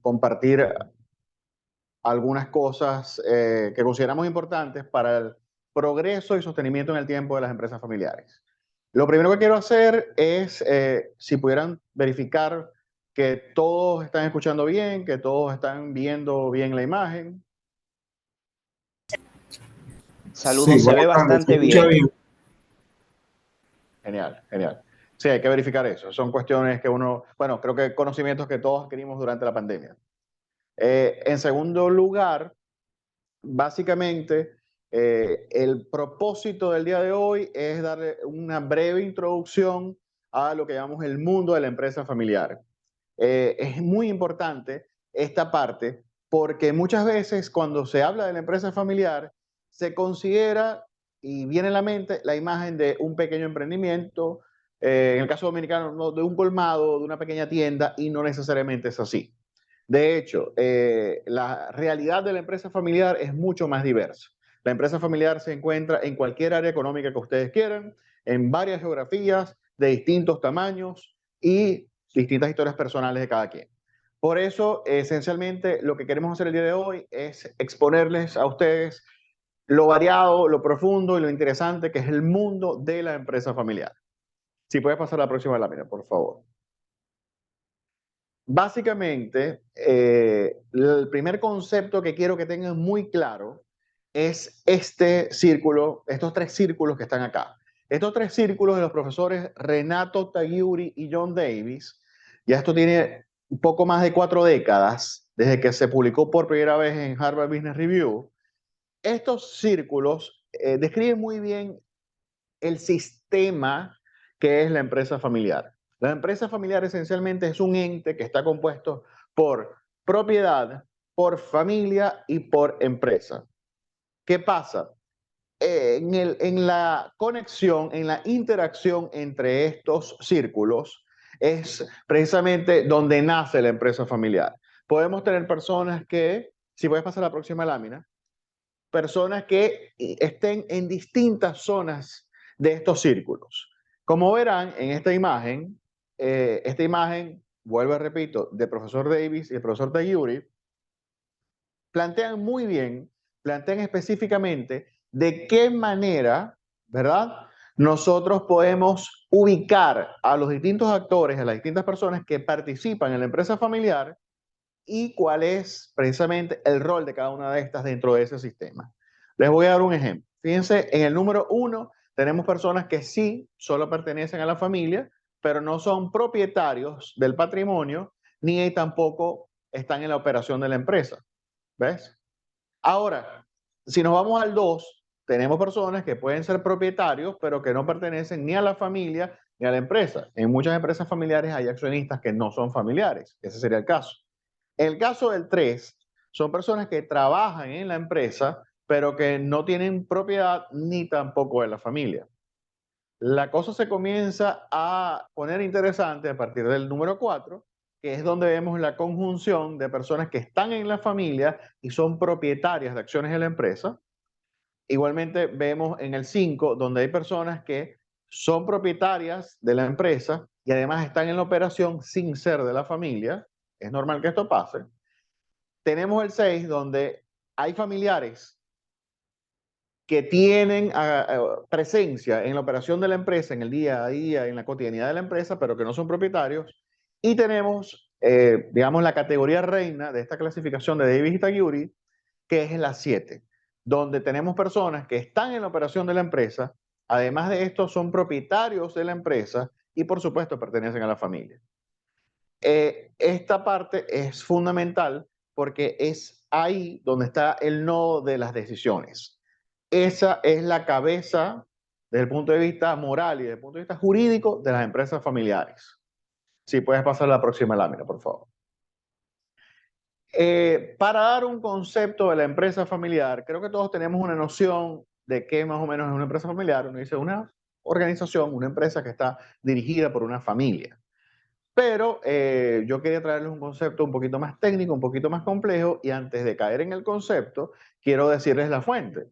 compartir algunas cosas que consideramos importantes para el progreso y sostenimiento en el tiempo de las empresas familiares. Lo primero que quiero hacer es, si pudieran verificar que todos están escuchando bien, que todos están viendo bien la imagen. Sí, Saludos, se ve buenas tardes, se bastante escucha bien. bien. Genial, genial. Sí, hay que verificar eso. Son cuestiones que uno, bueno, creo que conocimientos que todos adquirimos durante la pandemia. En segundo lugar, básicamente, el propósito del día de hoy es darle una breve introducción a lo que llamamos el mundo de la empresa familiar. Es muy importante esta parte porque muchas veces cuando se habla de la empresa familiar se considera y viene a la mente la imagen de un pequeño emprendimiento, en el caso dominicano, no, de un colmado, de una pequeña tienda, y no necesariamente es así. De hecho, la realidad de la empresa familiar es mucho más diversa. La empresa familiar se encuentra en cualquier área económica que ustedes quieran, en varias geografías, de distintos tamaños y distintas historias personales de cada quien. Por eso, esencialmente, lo que queremos hacer el día de hoy es exponerles a ustedes lo variado, lo profundo y lo interesante que es el mundo de la empresa familiar. Si puedes pasar a la próxima lámina, por favor. Básicamente, el primer concepto que quiero que tengan muy claro es este círculo, estos tres círculos que están acá. Estos tres círculos de los profesores Renato Tagliuri y John Davis, ya esto tiene un poco más de 4 décadas desde que se publicó por primera vez en Harvard Business Review. Estos círculos describen muy bien el sistema que es la empresa familiar. La empresa familiar esencialmente es un ente que está compuesto por propiedad, por familia y por empresa. ¿Qué pasa? En la conexión, en la interacción entre estos círculos, es precisamente donde nace la empresa familiar. Podemos tener personas que, si puedes pasar a la próxima lámina, personas que estén en distintas zonas de estos círculos. Como verán en esta imagen, vuelvo a repito, del profesor Davis y el profesor Tagliuri, plantean muy bien, plantean específicamente de qué manera, ¿verdad? Nosotros podemos ubicar a los distintos actores, a las distintas personas que participan en la empresa familiar y cuál es precisamente el rol de cada una de estas dentro de ese sistema. Les voy a dar un ejemplo. Fíjense, en el número 1 tenemos personas que sí solo pertenecen a la familia, pero no son propietarios del patrimonio, ni tampoco están en la operación de la empresa. ¿Ves? Ahora, si nos vamos al 2, tenemos personas que pueden ser propietarios, pero que no pertenecen ni a la familia ni a la empresa. En muchas empresas familiares hay accionistas que no son familiares. Ese sería el caso. En el caso del 3, son personas que trabajan en la empresa, pero que no tienen propiedad ni tampoco de la familia. La cosa se comienza a poner interesante a partir del número 4, que es donde vemos la conjunción de personas que están en la familia y son propietarias de acciones de la empresa. Igualmente vemos en el 5, donde hay personas que son propietarias de la empresa y además están en la operación sin ser de la familia. Es normal que esto pase. Tenemos el 6, donde hay familiares que tienen presencia en la operación de la empresa, en el día a día, en la cotidianidad de la empresa, pero que no son propietarios. Y tenemos, digamos, la categoría reina de esta clasificación de Davis y Tagliuri, que es la 7, donde tenemos personas que están en la operación de la empresa, además de esto son propietarios de la empresa y por supuesto pertenecen a la familia. Esta parte es fundamental porque es ahí donde está el nodo de las decisiones. Esa es la cabeza desde el punto de vista moral y desde el punto de vista jurídico de las empresas familiares. Si puedes pasar a la próxima lámina, por favor. Para dar un concepto de la empresa familiar, creo que todos tenemos una noción de qué más o menos es una empresa familiar. Uno dice una organización, una empresa que está dirigida por una familia. Pero yo quería traerles un concepto un poquito más técnico, un poquito más complejo, y antes de caer en el concepto, quiero decirles la fuente.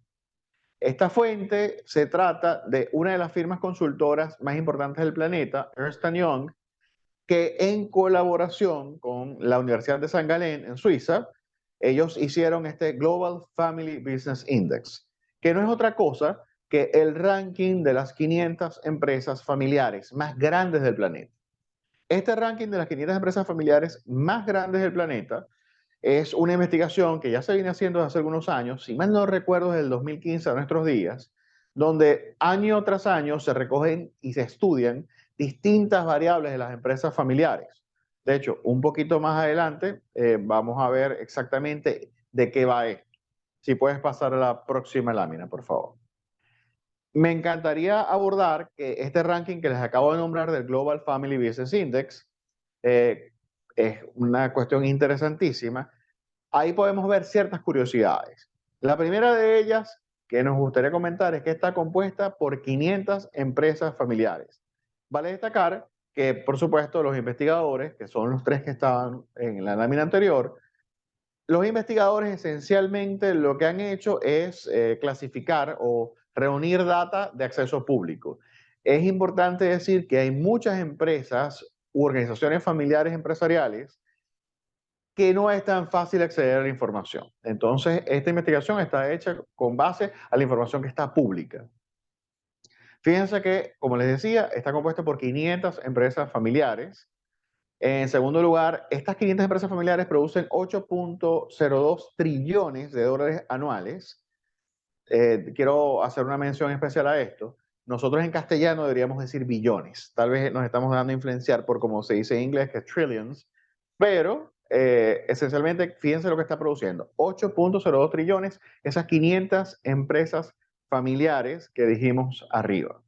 Esta fuente se trata de una de las firmas consultoras más importantes del planeta, Ernst Young, que en colaboración con la Universidad de St. Gallen en Suiza, ellos hicieron este Global Family Business Index, que no es otra cosa que el ranking de las 500 empresas familiares más grandes del planeta. Este ranking de las 500 empresas familiares más grandes del planeta es una investigación que ya se viene haciendo desde hace algunos años, si mal no recuerdo, desde el 2015 a nuestros días, donde año tras año se recogen y se estudian distintas variables de las empresas familiares. De hecho, un poquito más adelante vamos a ver exactamente de qué va esto. Si puedes pasar a la próxima lámina, por favor. Me encantaría abordar que este ranking que les acabo de nombrar del Global Family Business Index eh, es una cuestión interesantísima. Ahí podemos ver ciertas curiosidades. La primera de ellas que nos gustaría comentar es que está compuesta por 500 empresas familiares. Vale destacar que, por supuesto, los investigadores, que son los tres que estaban en la lámina anterior, los investigadores esencialmente lo que han hecho es clasificar o reunir data de acceso público. Es importante decir que hay muchas empresas u organizaciones familiares empresariales que no es tan fácil acceder a la información. Entonces, esta investigación está hecha con base a la información que está pública. Fíjense que, como les decía, está compuesta por 500 empresas familiares. En segundo lugar, estas 500 empresas familiares producen 8.02 trillones de dólares anuales. Quiero hacer una mención especial a esto. Nosotros en castellano deberíamos decir billones. Tal vez nos estamos dando a influenciar por cómo se dice en inglés, que es trillions, pero esencialmente, fíjense lo que está produciendo. 8.02 trillones, esas 500 empresas familiares que dijimos arriba.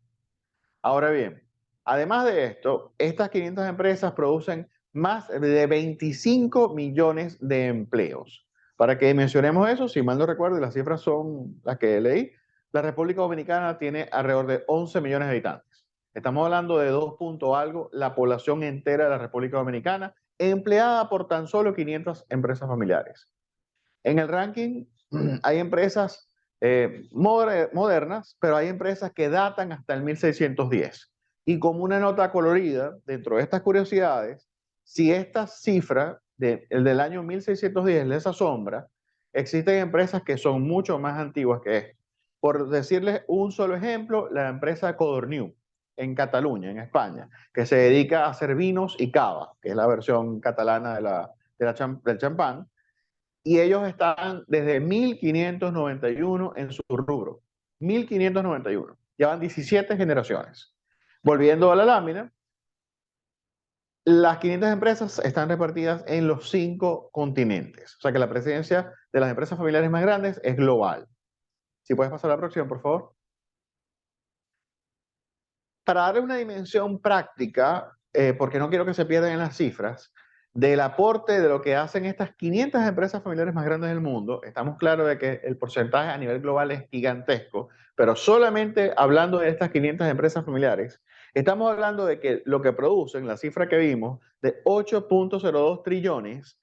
Ahora bien, además de esto, estas 500 empresas producen más de 25 millones de empleos. Para que mencionemos eso, si mal no recuerdo, y las cifras son las que leí, la República Dominicana tiene alrededor de 11 millones de habitantes. Estamos hablando de 2 punto algo la población entera de la República Dominicana, empleada por tan solo 500 empresas familiares. En el ranking hay empresas modernas, pero hay empresas que datan hasta el 1610. Y como una nota colorida, dentro de estas curiosidades, si esta cifra el del año 1610 les asombra, existen empresas que son mucho más antiguas que esto. Por decirles un solo ejemplo, la empresa Codorniu, en Cataluña, en España, que se dedica a hacer vinos y cava, que es la versión catalana del champán, y ellos están desde 1591 en su rubro. 1591. Llevan 17 generaciones. Volviendo a la lámina, las 500 empresas están repartidas en los 5 continentes. O sea que la presencia de las empresas familiares más grandes es global. Si puedes pasar a la próxima, por favor. Para darle una dimensión práctica, porque no quiero que se pierdan en las cifras, del aporte de lo que hacen estas 500 empresas familiares más grandes del mundo, estamos claros de que el porcentaje a nivel global es gigantesco, pero solamente hablando de estas 500 empresas familiares, estamos hablando de que lo que producen, la cifra que vimos, de 8.02 trillones,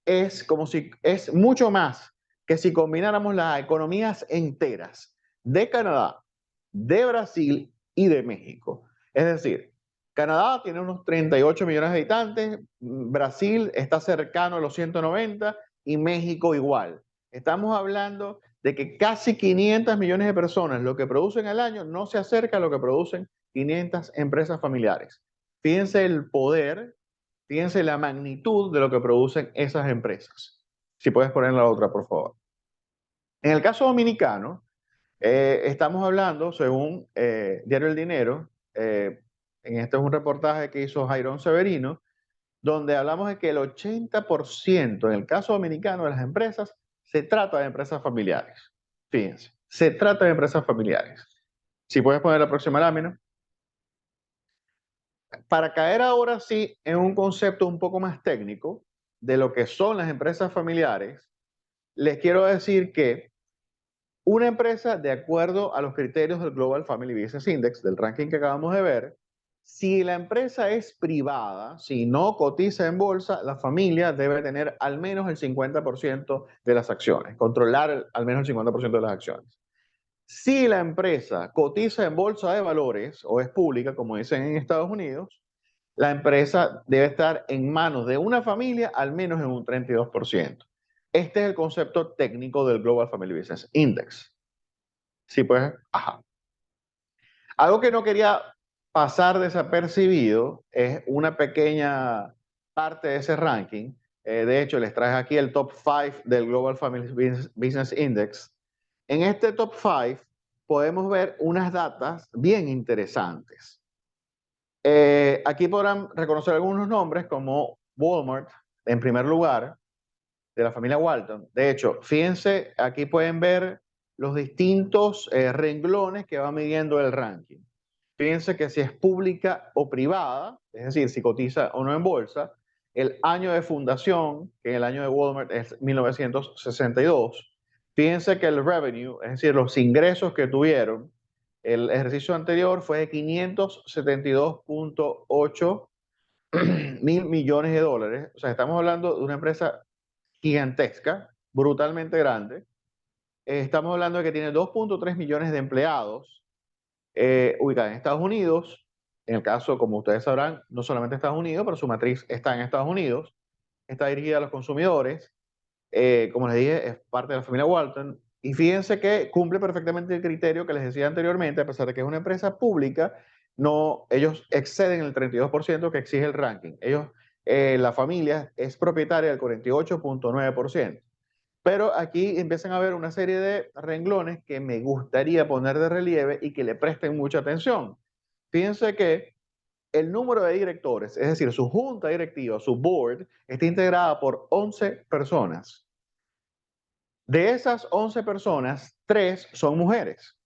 es como si es mucho más que si combináramos las economías enteras de Canadá, de Brasil y de México. Es decir, Canadá tiene unos 38 millones de habitantes, Brasil está cercano a los 190 y México igual. Estamos hablando de que casi 500 millones de personas lo que producen al año no se acerca a lo que producen 500 empresas familiares. Fíjense el poder, fíjense la magnitud de lo que producen esas empresas. Si puedes poner la otra, por favor. En el caso dominicano, estamos hablando, según Diario El Dinero, en este es un reportaje que hizo Jairón Severino, donde hablamos de que el 80% en el caso dominicano de las empresas se trata de empresas familiares. Fíjense, se trata de empresas familiares. Si puedes poner la próxima lámina. Para caer ahora sí en un concepto un poco más técnico de lo que son las empresas familiares, les quiero decir que una empresa, de acuerdo a los criterios del Global Family Business Index, del ranking que acabamos de ver, si la empresa es privada, si no cotiza en bolsa, la familia debe tener al menos el 50% de las acciones, controlar al menos el 50% de las acciones. Si la empresa cotiza en bolsa de valores o es pública, como dicen en Estados Unidos, la empresa debe estar en manos de una familia al menos en un 32%. Este es el concepto técnico del Global Family Business Index. Sí, pues, ajá. Algo que no quería pasar desapercibido es una pequeña parte de ese ranking. De hecho, les traje aquí el top 5 del Global Family Business Index. En este top 5 podemos ver unas datas bien interesantes. Aquí podrán reconocer algunos nombres como Walmart, en primer lugar, de la familia Walton. De hecho, fíjense, aquí pueden ver los distintos renglones que va midiendo el ranking. Fíjense que si es pública o privada, es decir, si cotiza o no en bolsa, el año de fundación, que en el año de Walmart es 1962. Fíjense que el revenue, es decir, los ingresos que tuvieron, el ejercicio anterior fue de 572.8 mil millones de dólares. O sea, estamos hablando de una empresa gigantesca, brutalmente grande. Estamos hablando de que tiene 2.3 millones de empleados ubicada en Estados Unidos. En el caso, como ustedes sabrán, no solamente Estados Unidos, pero su matriz está en Estados Unidos. Está dirigida a los consumidores. Como les dije, es parte de la familia Walton. Y fíjense que cumple perfectamente el criterio que les decía anteriormente, a pesar de que es una empresa pública, no, ellos exceden el 32% que exige el ranking. Ellos, la familia es propietaria del 48.9%. Pero aquí empiezan a ver una serie de renglones que me gustaría poner de relieve y que le presten mucha atención. Fíjense que el número de directores, es decir, su junta directiva, su board, está integrada por 11 personas. De esas 11 personas, 3 son mujeres.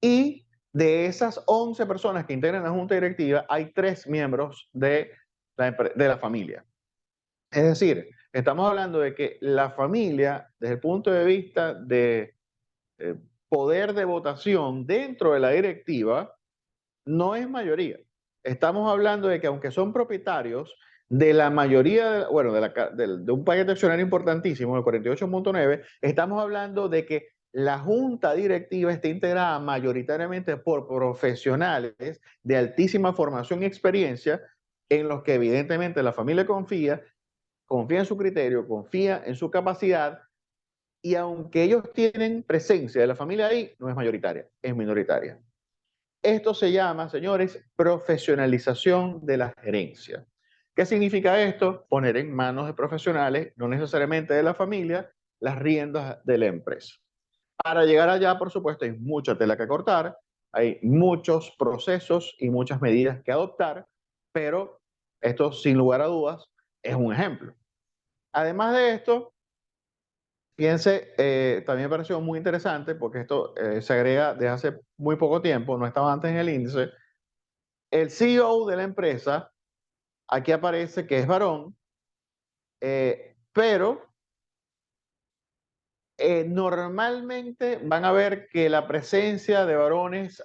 Y de esas 11 personas que integran la junta directiva, hay 3 miembros de la familia. Es decir, estamos hablando de que la familia, desde el punto de vista de poder de votación dentro de la directiva, no es mayoría. Estamos hablando de que aunque son propietarios de la mayoría, bueno, de un paquete accionario importantísimo, el 48.9, estamos hablando de que la junta directiva está integrada mayoritariamente por profesionales de altísima formación y experiencia en los que evidentemente la familia confía en su criterio, confía en su capacidad, y aunque ellos tienen presencia de la familia ahí, no es mayoritaria, es minoritaria. Esto se llama, señores, profesionalización de la gerencia. ¿Qué significa esto? Poner en manos de profesionales, no necesariamente de la familia, las riendas de la empresa. Para llegar allá, por supuesto, hay mucha tela que cortar, hay muchos procesos y muchas medidas que adoptar, pero esto, sin lugar a dudas, es un ejemplo. Además de esto, fíjense, también me pareció muy interesante porque esto se agrega desde hace muy poco tiempo, no estaba antes en el índice. El CEO de la empresa, aquí aparece que es varón, pero normalmente van a ver que la presencia de varones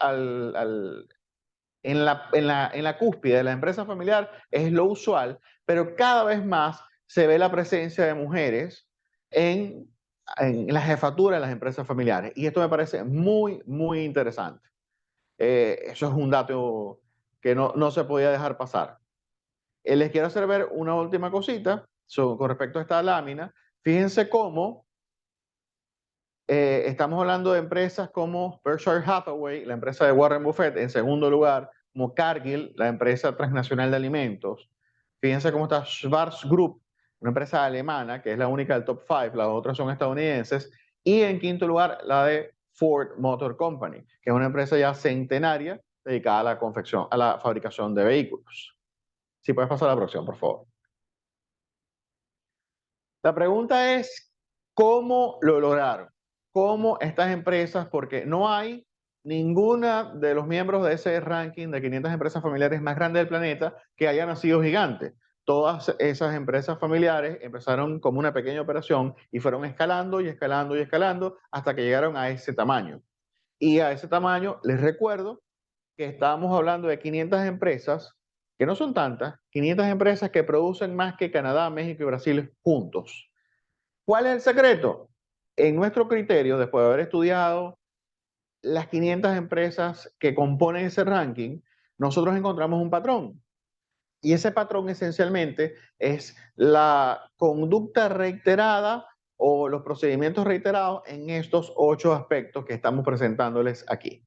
en la cúspide de la empresa familiar es lo usual, pero cada vez más se ve la presencia de mujeres en, en la jefatura de las empresas familiares. Y esto me parece muy, muy interesante. Eso es un dato que no se podía dejar pasar. Les quiero hacer ver una última cosita con respecto a esta lámina. Fíjense cómo estamos hablando de empresas como Berkshire Hathaway, la empresa de Warren Buffett, en segundo lugar, como Cargill, la empresa transnacional de alimentos. Fíjense cómo está Schwarz Group, una empresa alemana, que es la única del top 5, las otras son estadounidenses. Y en quinto lugar, la de Ford Motor Company, que es una empresa ya centenaria dedicada a la confección, a la fabricación de vehículos. Si puedes pasar a la próxima, por favor. La pregunta es, ¿cómo lo lograron? ¿Cómo estas empresas? Porque no hay ninguna de los miembros de ese ranking de 500 empresas familiares más grandes del planeta que haya nacido gigante. Todas esas empresas familiares empezaron como una pequeña operación y fueron escalando y escalando y escalando hasta que llegaron a ese tamaño. Y a ese tamaño, les recuerdo que estábamos hablando de 500 empresas, que no son tantas, 500 empresas que producen más que Canadá, México y Brasil juntos. ¿Cuál es el secreto? En nuestro criterio, después de haber estudiado las 500 empresas que componen ese ranking, nosotros encontramos un patrón. Y ese patrón esencialmente es la conducta reiterada o los procedimientos reiterados en estos 8 aspectos que estamos presentándoles aquí.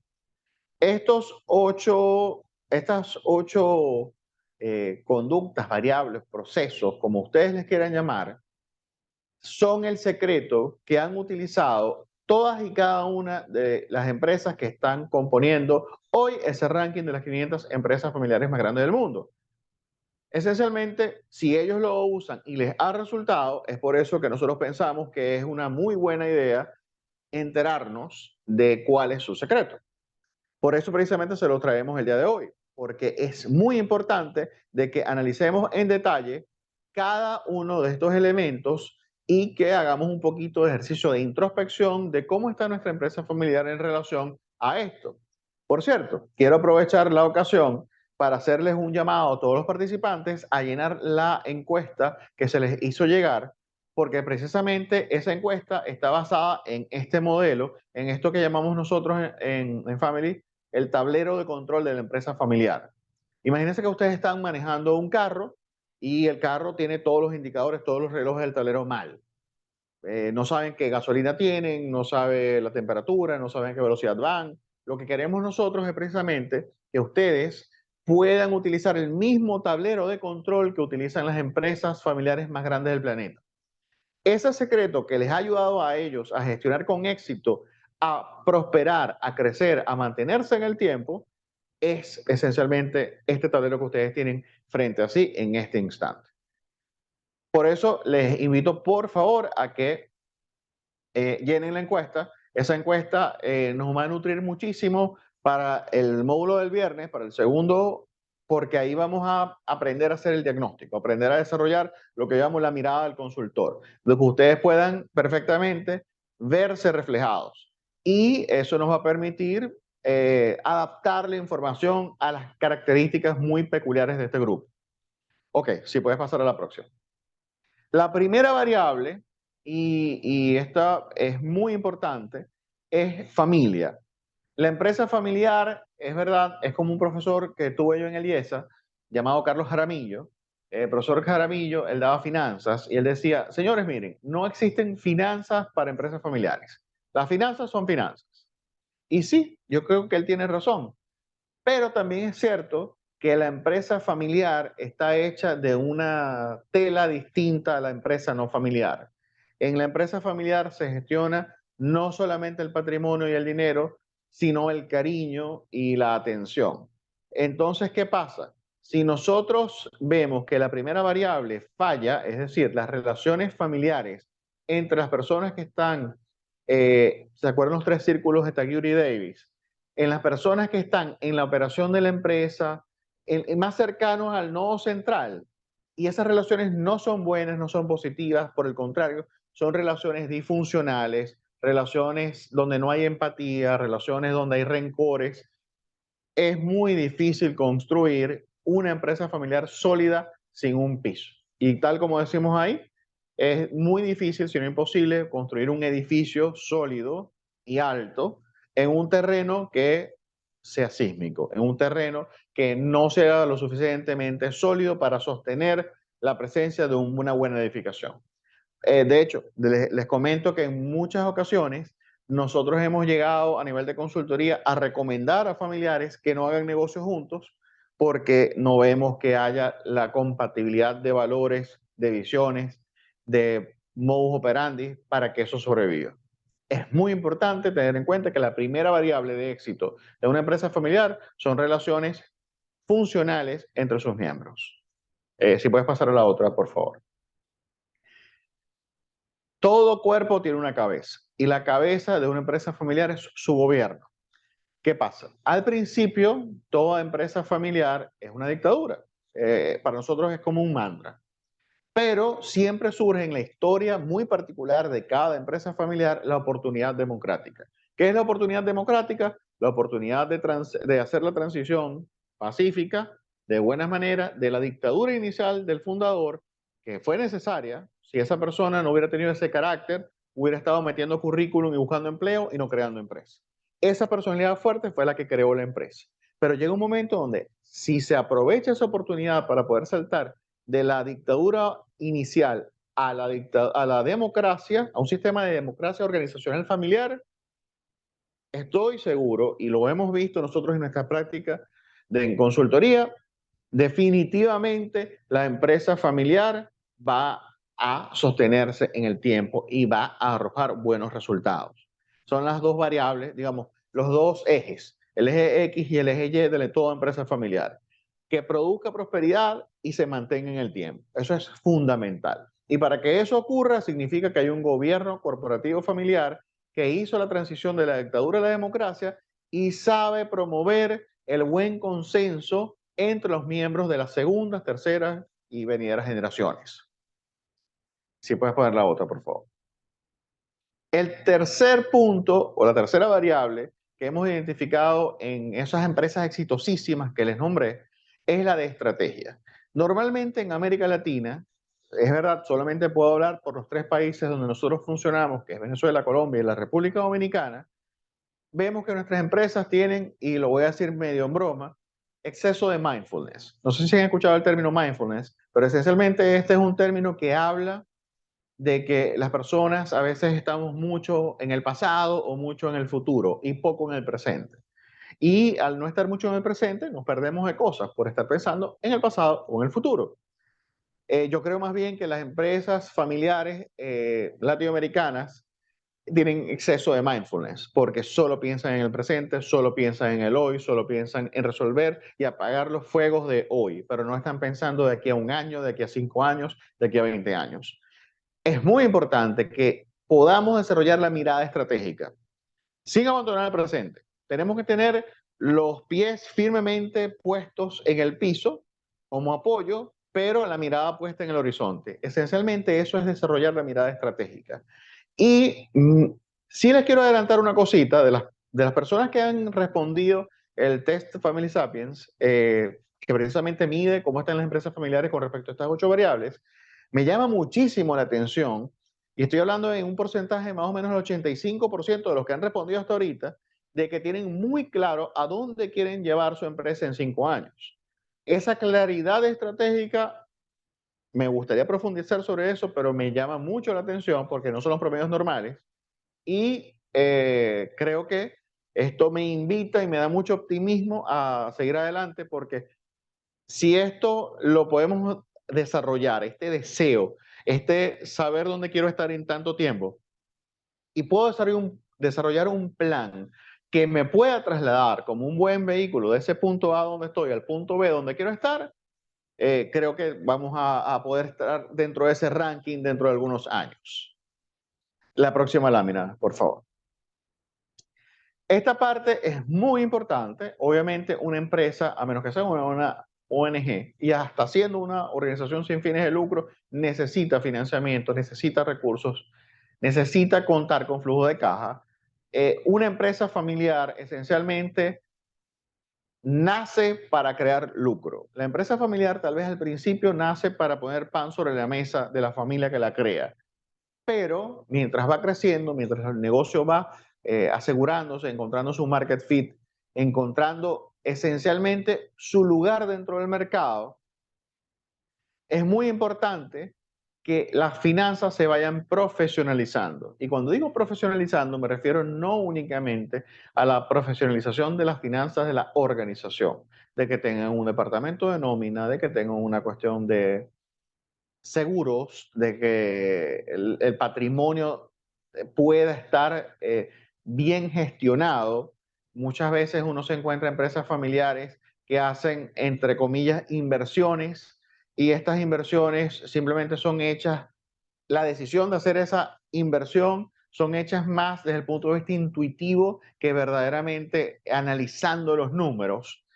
Estas ocho conductas, variables, procesos, como ustedes les quieran llamar, son el secreto que han utilizado todas y cada una de las empresas que están componiendo hoy ese ranking de las 500 empresas familiares más grandes del mundo. Esencialmente, si ellos lo usan y les ha resultado, es por eso que nosotros pensamos que es una muy buena idea enterarnos de cuál es su secreto. Por eso precisamente se lo traemos el día de hoy, porque es muy importante de que analicemos en detalle cada uno de estos elementos y que hagamos un poquito de ejercicio de introspección de cómo está nuestra empresa familiar en relación a esto. Por cierto, quiero aprovechar la ocasión para hacerles un llamado a todos los participantes a llenar la encuesta que se les hizo llegar, porque precisamente esa encuesta está basada en este modelo, en esto que llamamos nosotros en Family el tablero de control de la empresa familiar. Imagínense que ustedes están manejando un carro y el carro tiene todos los indicadores, todos los relojes del tablero mal. No saben qué gasolina tienen, no saben la temperatura, no saben qué velocidad van. Lo que queremos nosotros es precisamente que ustedes puedan utilizar el mismo tablero de control que utilizan las empresas familiares más grandes del planeta. Ese secreto que les ha ayudado a ellos a gestionar con éxito, a prosperar, a crecer, a mantenerse en el tiempo, es esencialmente este tablero que ustedes tienen frente a sí en este instante. Por eso les invito por favor a que llenen la encuesta. Esa encuesta nos va a nutrir muchísimo para el módulo del viernes, para el segundo, porque ahí vamos a aprender a hacer el diagnóstico, aprender a desarrollar lo que llamamos la mirada del consultor, de que ustedes puedan perfectamente verse reflejados. Y eso nos va a permitir adaptar la información a las características muy peculiares de este grupo. Ok, si puedes pasar a la próxima. La primera variable, y esta es muy importante, es familia. La empresa familiar, es verdad, es como un profesor que tuve yo en el IESA, llamado Carlos Jaramillo. El profesor Jaramillo, él daba finanzas y él decía, señores, miren, no existen finanzas para empresas familiares. Las finanzas son finanzas. Y sí, yo creo que él tiene razón. Pero también es cierto que la empresa familiar está hecha de una tela distinta a la empresa no familiar. En la empresa familiar se gestiona no solamente el patrimonio y el dinero, sino el cariño y la atención. Entonces, ¿qué pasa? Si nosotros vemos que la primera variable falla, es decir, las relaciones familiares entre las personas que están, ¿se acuerdan los 3 círculos de Taguchi Davis? En las personas que están en la operación de la empresa, más cercanos al nodo central, y esas relaciones no son buenas, no son positivas, por el contrario, son relaciones disfuncionales, relaciones donde no hay empatía, relaciones donde hay rencores. Es muy difícil construir una empresa familiar sólida sin un piso. Y tal como decimos ahí, es muy difícil, si no imposible, construir un edificio sólido y alto en un terreno que sea sísmico, en un terreno que no sea lo suficientemente sólido para sostener la presencia de una buena edificación. De hecho, les comento que en muchas ocasiones nosotros hemos llegado a nivel de consultoría a recomendar a familiares que no hagan negocios juntos porque no vemos que haya la compatibilidad de valores, de visiones, de modus operandi para que eso sobreviva. Es muy importante tener en cuenta que la primera variable de éxito de una empresa familiar son relaciones funcionales entre sus miembros. Si puedes pasar a la otra, por favor. Todo cuerpo tiene una cabeza y la cabeza de una empresa familiar es su gobierno. ¿Qué pasa? Al principio, toda empresa familiar es una dictadura. Para nosotros es como un mantra. Pero siempre surge en la historia muy particular de cada empresa familiar la oportunidad democrática. ¿Qué es la oportunidad democrática? La oportunidad de hacer la transición pacífica, de buena manera, de la dictadura inicial del fundador, que fue necesaria. Si esa persona no hubiera tenido ese carácter, hubiera estado metiendo currículum y buscando empleo y no creando empresa. Esa personalidad fuerte fue la que creó la empresa. pero llega un momento donde si se aprovecha esa oportunidad para poder saltar de la dictadura inicial a la democracia, a un sistema de democracia organizacional familiar, estoy seguro, y lo hemos visto nosotros en nuestra práctica en consultoría, definitivamente la empresa familiar va a sostenerse en el tiempo y va a arrojar buenos resultados. Son las dos variables, digamos, los dos ejes, el eje X y el eje Y de toda empresa familiar, que produzca prosperidad y se mantenga en el tiempo. Eso es fundamental. Y para que eso ocurra, significa que hay un gobierno corporativo familiar que hizo la transición de la dictadura a la democracia y sabe promover el buen consenso entre los miembros de las segundas, terceras y venideras generaciones. Si puedes poner la otra, por favor. El tercer punto o la tercera variable que hemos identificado en esas empresas exitosísimas que les nombré es la de estrategia. Normalmente en América Latina, es verdad, solamente puedo hablar por los tres países donde nosotros funcionamos, que es Venezuela, Colombia y la República Dominicana, vemos que nuestras empresas tienen, y lo voy a decir medio en broma, exceso de mindfulness. No sé si han escuchado el término mindfulness, pero esencialmente este es un término que habla de que las personas a veces estamos mucho en el pasado o mucho en el futuro y poco en el presente. Y al no estar mucho en el presente, nos perdemos de cosas por estar pensando en el pasado o en el futuro. Yo creo más bien que las empresas familiares latinoamericanas tienen exceso de mindfulness porque solo piensan en el presente, solo piensan en el hoy, solo piensan en resolver y apagar los fuegos de hoy, pero no están pensando de aquí a un año, de aquí a 5 años, de aquí a 20 años. Es muy importante que podamos desarrollar la mirada estratégica sin abandonar el presente. Tenemos que tener los pies firmemente puestos en el piso como apoyo, pero la mirada puesta en el horizonte. Esencialmente eso es desarrollar la mirada estratégica. Y sí les quiero adelantar una cosita de las personas que han respondido el test Family Sapiens, que precisamente mide cómo están las empresas familiares con respecto a estas 8 variables. Me llama muchísimo la atención, y estoy hablando en un porcentaje más o menos el 85% de los que han respondido hasta ahorita, de que tienen muy claro a dónde quieren llevar su empresa en 5 años. Esa claridad estratégica me gustaría profundizar sobre eso, pero me llama mucho la atención porque no son los promedios normales y creo que esto me invita y me da mucho optimismo a seguir adelante porque si esto lo podemos desarrollar, este deseo, este saber dónde quiero estar en tanto tiempo, y puedo desarrollar un plan que me pueda trasladar como un buen vehículo de ese punto A donde estoy al punto B donde quiero estar, creo que vamos a poder estar dentro de ese ranking dentro de algunos años. La próxima lámina, por favor. Esta parte es muy importante. Obviamente, una empresa, a menos que sea una ONG y hasta siendo una organización sin fines de lucro, necesita financiamiento, necesita recursos, necesita contar con flujo de caja. Una empresa familiar esencialmente nace para crear lucro. La empresa familiar tal vez al principio nace para poner pan sobre la mesa de la familia que la crea, pero mientras va creciendo, mientras el negocio va asegurándose, encontrando su market fit, encontrando esencialmente su lugar dentro del mercado, es muy importante que las finanzas se vayan profesionalizando. Y cuando digo profesionalizando, me refiero no únicamente a la profesionalización de las finanzas de la organización, de que tengan un departamento de nómina, de que tengan una cuestión de seguros, de que el patrimonio pueda estar bien gestionado. Muchas veces uno se encuentra empresas familiares que hacen, entre comillas, inversiones y estas inversiones simplemente son hechas, la decisión de hacer esa inversión son hechas más desde el punto de vista intuitivo que verdaderamente analizando los números.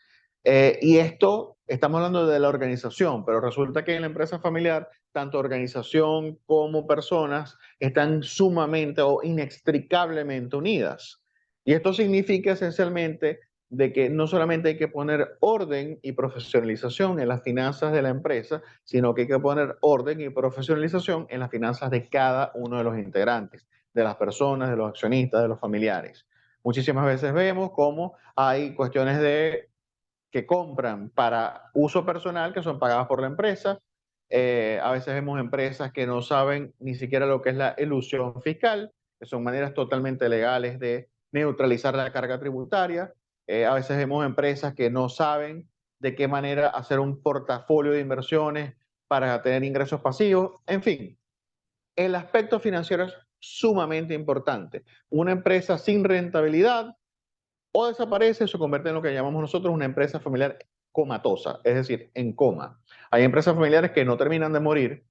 Y esto, estamos hablando de la organización, pero resulta que en la empresa familiar, tanto organización como personas están sumamente o inextricablemente unidas. Y esto significa esencialmente de que no solamente hay que poner orden y profesionalización en las finanzas de la empresa, sino que hay que poner orden y profesionalización en las finanzas de cada uno de los integrantes, de las personas, de los accionistas, de los familiares. Muchísimas veces vemos cómo hay cuestiones de que compran para uso personal, que son pagadas por la empresa. A veces vemos empresas que no saben ni siquiera lo que es la elusión fiscal, que son maneras totalmente legales de neutralizar la carga tributaria. A veces vemos empresas que no saben de qué manera hacer un portafolio de inversiones para tener ingresos pasivos. En fin, el aspecto financiero es sumamente importante. Una empresa sin rentabilidad o desaparece o se convierte en lo que llamamos nosotros una empresa familiar comatosa, es decir, en coma. Hay empresas familiares que no terminan de morir,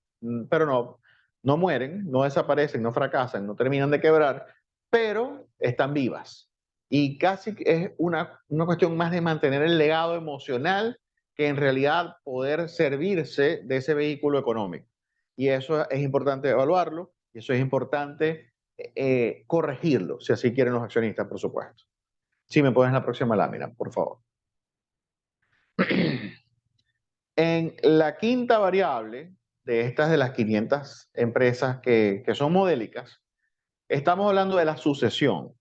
pero no mueren, no desaparecen, no fracasan, no terminan de quebrar, pero están vivas. Y casi es una cuestión más de mantener el legado emocional que en realidad poder servirse de ese vehículo económico. Y eso es importante evaluarlo y eso es importante corregirlo, si así quieren los accionistas, por supuesto. Si me pones la próxima lámina, por favor. En la quinta variable de estas de las 500 empresas que son modélicas, estamos hablando de la sucesión.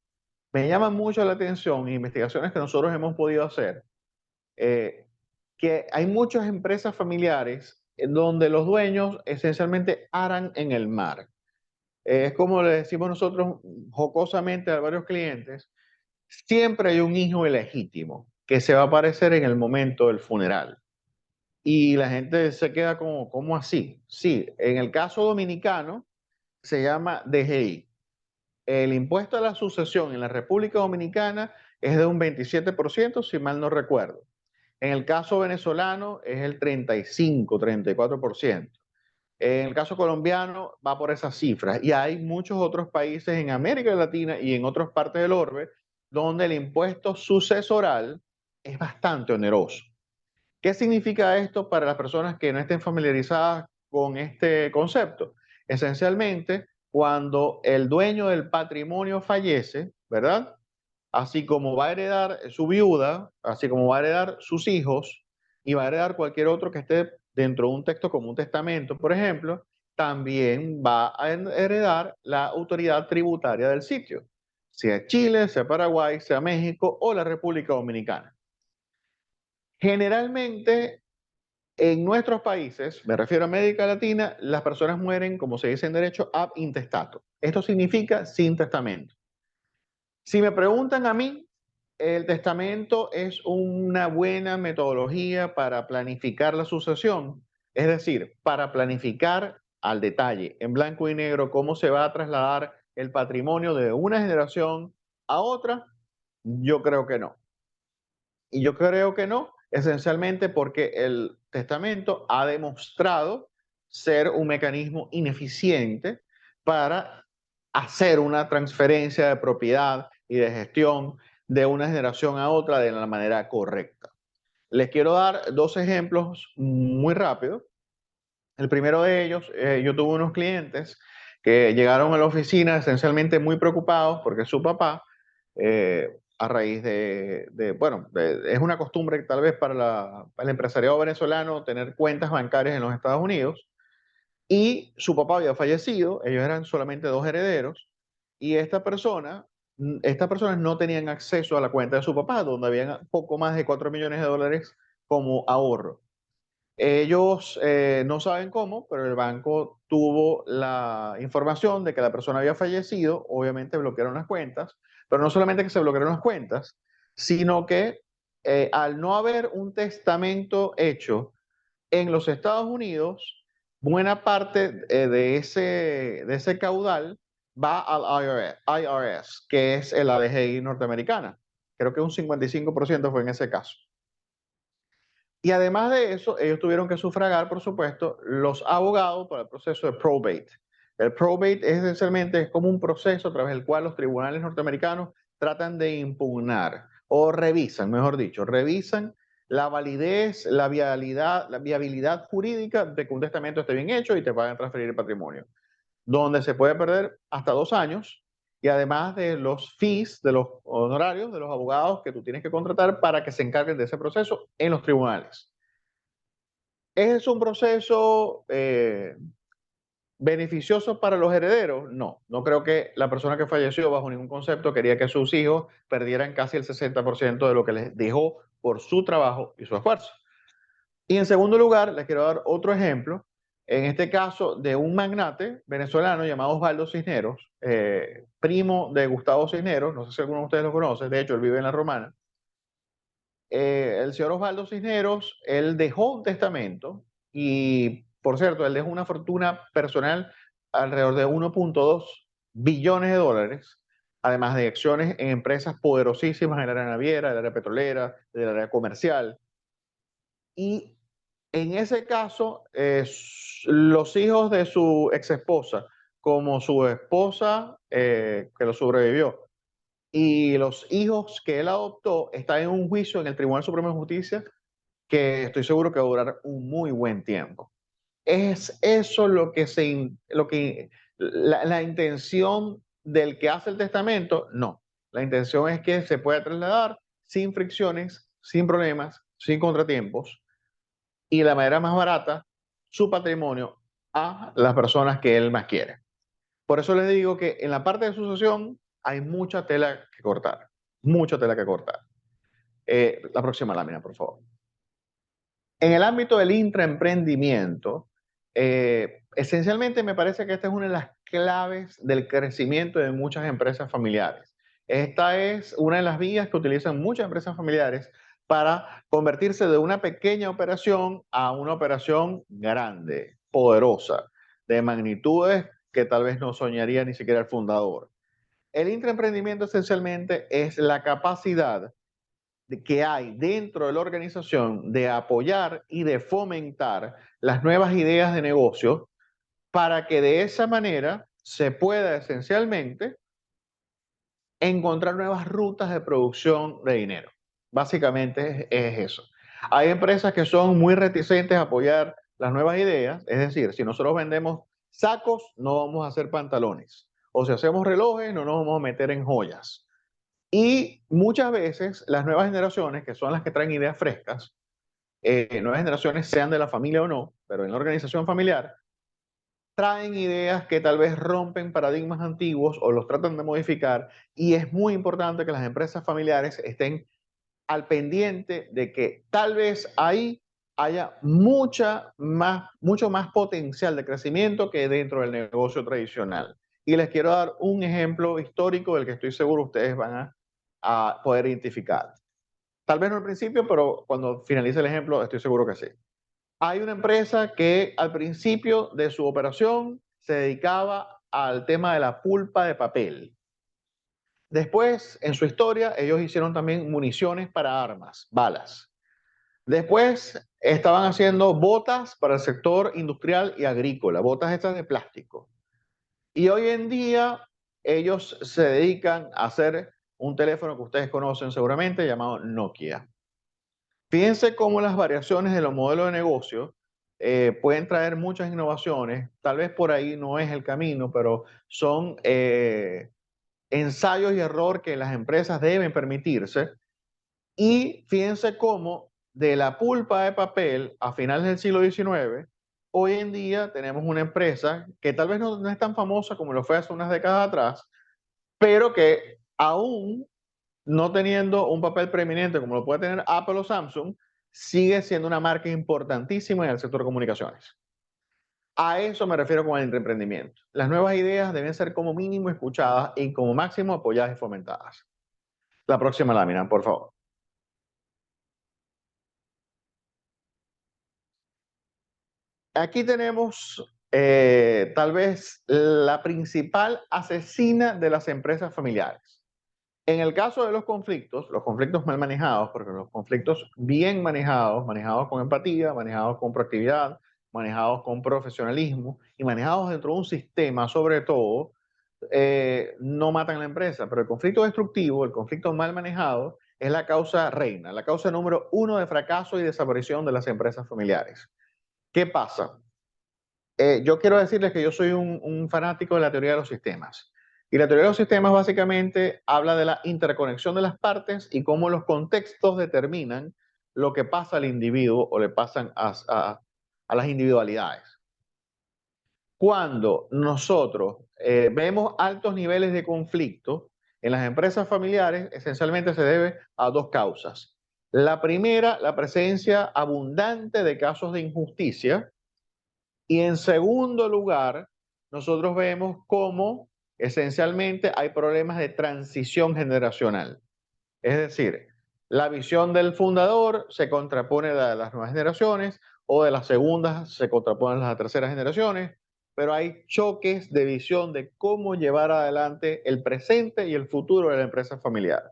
Me llama mucho la atención investigaciones que nosotros hemos podido hacer, eh, que hay muchas empresas familiares en donde los dueños esencialmente aran en el mar. Es como le decimos nosotros jocosamente a varios clientes, siempre hay un hijo ilegítimo que se va a aparecer en el momento del funeral. Y la gente se queda como, ¿cómo así? Sí, en el caso dominicano se llama DGI. El impuesto a la sucesión en la República Dominicana es de un 27%, si mal no recuerdo. En el caso venezolano es el 35-34%. En el caso colombiano va por esas cifras. Y hay muchos otros países en América Latina y en otras partes del orbe donde el impuesto sucesoral es bastante oneroso. ¿Qué significa esto para las personas que no estén familiarizadas con este concepto? Esencialmente, cuando el dueño del patrimonio fallece, ¿verdad? Así como va a heredar su viuda, así como va a heredar sus hijos y va a heredar cualquier otro que esté dentro de un texto como un testamento, por ejemplo, también va a heredar la autoridad tributaria del sitio, sea Chile, sea Paraguay, sea México o la República Dominicana. Generalmente, en nuestros países, me refiero a América Latina, las personas mueren, como se dice en derecho, ab intestato. Esto significa sin testamento. Si me preguntan a mí, el testamento es una buena metodología para planificar la sucesión, es decir, para planificar al detalle, en blanco y negro, cómo se va a trasladar el patrimonio de una generación a otra. Yo creo que no. Y yo creo que no, esencialmente porque el testamento ha demostrado ser un mecanismo ineficiente para hacer una transferencia de propiedad y de gestión de una generación a otra de la manera correcta. Les quiero dar dos ejemplos muy rápidos. El primero de ellos, yo tuve unos clientes que llegaron a la oficina esencialmente muy preocupados porque su papá, a raíz es una costumbre tal vez para el empresariado venezolano tener cuentas bancarias en los Estados Unidos y su papá había fallecido, ellos eran solamente dos herederos y estas personas no tenían acceso a la cuenta de su papá, donde habían poco más de 4 millones de dólares como ahorro. Ellos no saben cómo, pero el banco tuvo la información de que la persona había fallecido, obviamente bloquearon las cuentas, pero no solamente que se bloquearon las cuentas, sino que al no haber un testamento hecho en los Estados Unidos, buena parte de ese caudal va al IRS, que es la DGI norteamericana. Creo que un 55% fue en ese caso. Y además de eso, ellos tuvieron que sufragar, por supuesto, los abogados para el proceso de probate. El probate es esencialmente como un proceso a través del cual los tribunales norteamericanos tratan de impugnar o revisan, mejor dicho, revisan la validez, la viabilidad jurídica de que un testamento esté bien hecho y te puedan transferir el patrimonio, donde se puede perder hasta 2 años y además de los fees, de los honorarios de los abogados que tú tienes que contratar para que se encarguen de ese proceso en los tribunales. ¿Es un proceso beneficioso para los herederos? No, no creo que la persona que falleció bajo ningún concepto quería que sus hijos perdieran casi el 60% de lo que les dejó por su trabajo y su esfuerzo. Y en segundo lugar, les quiero dar otro ejemplo, en este caso de un magnate venezolano llamado Osvaldo Cisneros, primo de Gustavo Cisneros, no sé si alguno de ustedes lo conoce, de hecho él vive en La Romana. El señor Osvaldo Cisneros, él dejó un testamento y, por cierto, él dejó una fortuna personal alrededor de 1.2 billones de dólares, además de acciones en empresas poderosísimas en el área naviera, en el área petrolera, en el área comercial. Y en ese caso, los hijos de su ex esposa, como su esposa que lo sobrevivió, y los hijos que él adoptó están en un juicio en el Tribunal Supremo de Justicia que estoy seguro que va a durar un muy buen tiempo. ¿Es eso lo que la intención del que hace el testamento? No. La intención es que se pueda trasladar sin fricciones, sin problemas, sin contratiempos y de la manera más barata su patrimonio a las personas que él más quiere. Por eso les digo que en la parte de sucesión hay mucha tela que cortar, mucha tela que cortar. La próxima lámina, por favor. En el ámbito del intraemprendimiento, esencialmente me parece que esta es una de las claves del crecimiento de muchas empresas familiares. Esta es una de las vías que utilizan muchas empresas familiares para convertirse de una pequeña operación a una operación grande, poderosa, de magnitudes que tal vez no soñaría ni siquiera el fundador. El intraemprendimiento esencialmente es la capacidad que hay dentro de la organización de apoyar y de fomentar las nuevas ideas de negocio para que de esa manera se pueda esencialmente encontrar nuevas rutas de producción de dinero. Básicamente es eso. Hay empresas que son muy reticentes a apoyar las nuevas ideas, es decir, si nosotros vendemos sacos, no vamos a hacer pantalones, o si hacemos relojes, no nos vamos a meter en joyas. Y muchas veces las nuevas generaciones, que son las que traen ideas frescas, nuevas generaciones sean de la familia o no, pero en la organización familiar, traen ideas que tal vez rompen paradigmas antiguos o los tratan de modificar y es muy importante que las empresas familiares estén al pendiente de que tal vez ahí haya mucho más potencial de crecimiento que dentro del negocio tradicional. Y les quiero dar un ejemplo histórico del que estoy seguro ustedes van a poder identificar. Tal vez no al principio, pero cuando finalice el ejemplo estoy seguro que sí. Hay una empresa que al principio de su operación se dedicaba al tema de la pulpa de papel. Después, en su historia, ellos hicieron también municiones para armas, balas. Después, estaban haciendo botas para el sector industrial y agrícola, botas estas de plástico. Y hoy en día, ellos se dedican a hacer un teléfono que ustedes conocen seguramente llamado Nokia. Fíjense cómo las variaciones de los modelos de negocio pueden traer muchas innovaciones. Tal vez por ahí no es el camino, pero son ensayos y error que las empresas deben permitirse. Y fíjense cómo de la pulpa de papel a finales del siglo XIX, hoy en día tenemos una empresa que tal vez no es tan famosa como lo fue hace unas décadas atrás, pero que aún no teniendo un papel preeminente como lo puede tener Apple o Samsung, sigue siendo una marca importantísima en el sector de comunicaciones. A eso me refiero con el emprendimiento. Las nuevas ideas deben ser como mínimo escuchadas y como máximo apoyadas y fomentadas. La próxima lámina, por favor. Aquí tenemos tal vez la principal asesina de las empresas familiares. En el caso de los conflictos mal manejados, porque los conflictos bien manejados, manejados con empatía, manejados con proactividad, manejados con profesionalismo y manejados dentro de un sistema, sobre todo, no matan a la empresa. Pero el conflicto destructivo, el conflicto mal manejado, es la causa reina, la causa número uno de fracaso y desaparición de las empresas familiares. ¿Qué pasa? Yo quiero decirles que yo soy un fanático de la teoría de los sistemas. Y la teoría de los sistemas básicamente habla de la interconexión de las partes y cómo los contextos determinan lo que pasa al individuo o le pasan a las individualidades. Cuando nosotros vemos altos niveles de conflicto en las empresas familiares, esencialmente se debe a dos causas. La primera, la presencia abundante de casos de injusticia. Y en segundo lugar, nosotros vemos cómo esencialmente hay problemas de transición generacional. Es decir, la visión del fundador se contrapone a la de las nuevas generaciones o de las segundas se contraponen a las terceras generaciones, pero hay choques de visión de cómo llevar adelante el presente y el futuro de la empresa familiar.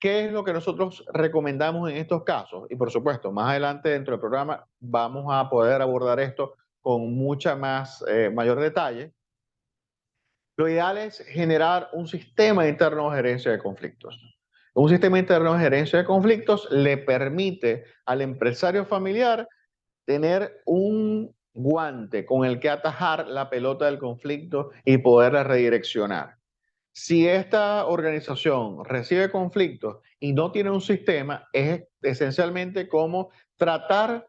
¿Qué es lo que nosotros recomendamos en estos casos? Y por supuesto, más adelante dentro del programa vamos a poder abordar esto con mucha más, mayor detalle. Lo ideal es generar un sistema interno de gerencia de conflictos. Un sistema interno de gerencia de conflictos le permite al empresario familiar tener un guante con el que atajar la pelota del conflicto y poderla redireccionar. Si esta organización recibe conflictos y no tiene un sistema, es esencialmente como tratar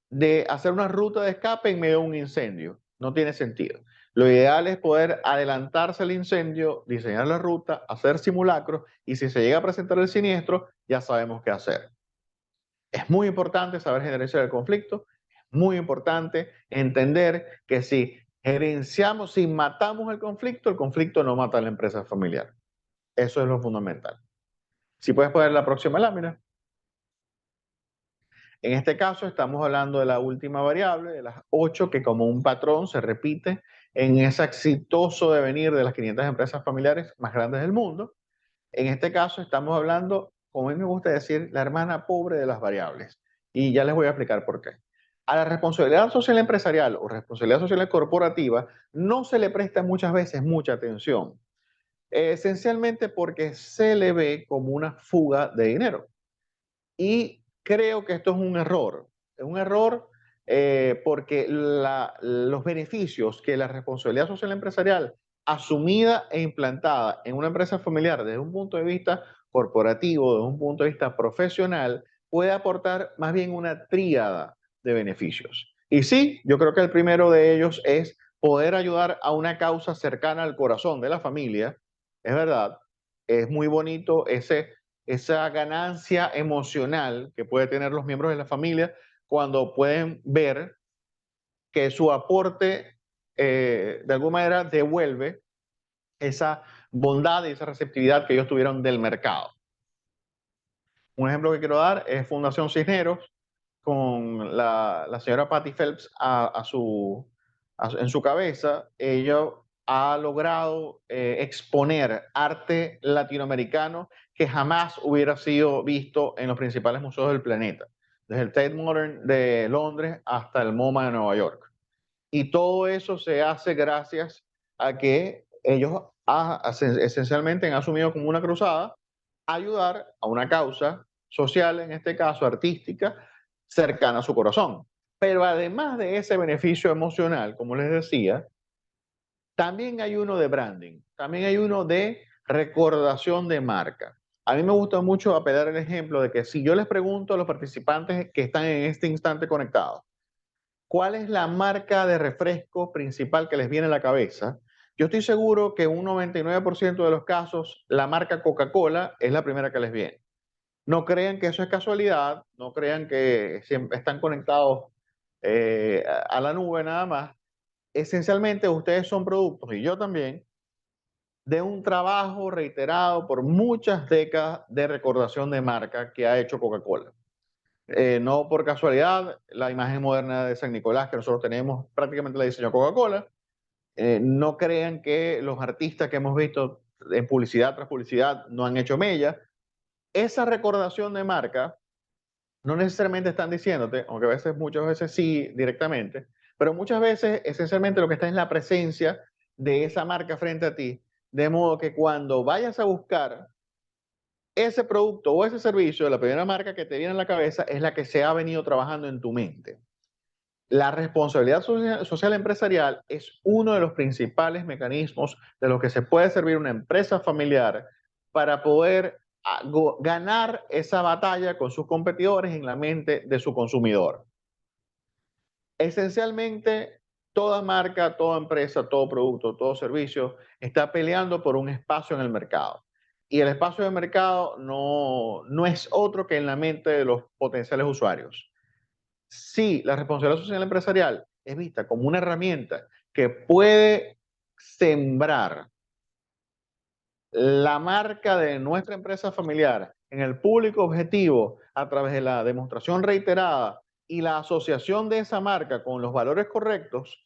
de hacer una ruta de escape en medio de un incendio. No tiene sentido. Lo ideal es poder adelantarse al incendio, diseñar la ruta, hacer simulacros y si se llega a presentar el siniestro, ya sabemos qué hacer. Es muy importante saber gerenciar el conflicto, es muy importante entender que si gerenciamos, si matamos el conflicto no mata a la empresa familiar. Eso es lo fundamental. Si puedes poner la próxima lámina. En este caso estamos hablando de la última variable, de las 8, que como un patrón se repite en ese exitoso devenir de las 500 empresas familiares más grandes del mundo. En este caso estamos hablando, como a mí me gusta decir, la hermana pobre de las variables. Y ya les voy a explicar por qué. A la responsabilidad social empresarial o responsabilidad social corporativa no se le presta muchas veces mucha atención, esencialmente porque se le ve como una fuga de dinero. Y creo que esto es un error. Es un error porque los beneficios que la responsabilidad social empresarial asumida e implantada en una empresa familiar desde un punto de vista corporativo, desde un punto de vista profesional, puede aportar más bien una tríada de beneficios. Y sí, yo creo que el primero de ellos es poder ayudar a una causa cercana al corazón de la familia. Es verdad, es muy bonito esa ganancia emocional que puede tener los miembros de la familia cuando pueden ver que su aporte de alguna manera devuelve esa bondad y esa receptividad que ellos tuvieron del mercado. Un ejemplo que quiero dar es Fundación Cisneros, con la señora Patty Phelps en su cabeza. Ella ha logrado exponer arte latinoamericano que jamás hubiera sido visto en los principales museos del planeta, desde el Tate Modern de Londres hasta el MoMA de Nueva York. Y todo eso se hace gracias a que ellos esencialmente han asumido como una cruzada ayudar a una causa social, en este caso artística, cercana a su corazón. Pero además de ese beneficio emocional, como les decía, también hay uno de branding, también hay uno de recordación de marca. A mí me gusta mucho apelar el ejemplo de que si yo les pregunto a los participantes que están en este instante conectados, ¿cuál es la marca de refresco principal que les viene a la cabeza? Yo estoy seguro que un 99% de los casos la marca Coca-Cola es la primera que les viene. No crean que eso es casualidad, no crean que siempre están conectados a la nube nada más. Esencialmente ustedes son productos, y yo también, de un trabajo reiterado por muchas décadas de recordación de marca que ha hecho Coca-Cola. No por casualidad, la imagen moderna de San Nicolás que nosotros tenemos prácticamente la diseñó Coca-Cola. No crean que los artistas que hemos visto en publicidad tras publicidad no han hecho mella. Esa recordación de marca no necesariamente están diciéndote, aunque a veces, muchas veces sí directamente, pero muchas veces esencialmente lo que está es la presencia de esa marca frente a ti, de modo que cuando vayas a buscar ese producto o ese servicio, la primera marca que te viene a la cabeza es la que se ha venido trabajando en tu mente. La responsabilidad social empresarial es uno de los principales mecanismos de los que se puede servir una empresa familiar para poder ganar esa batalla con sus competidores en la mente de su consumidor. Esencialmente, toda marca, toda empresa, todo producto, todo servicio está peleando por un espacio en el mercado. y el espacio de mercado no es otro que en la mente de los potenciales usuarios. Si la responsabilidad social empresarial es vista como una herramienta que puede sembrar la marca de nuestra empresa familiar en el público objetivo a través de la demostración reiterada y la asociación de esa marca con los valores correctos,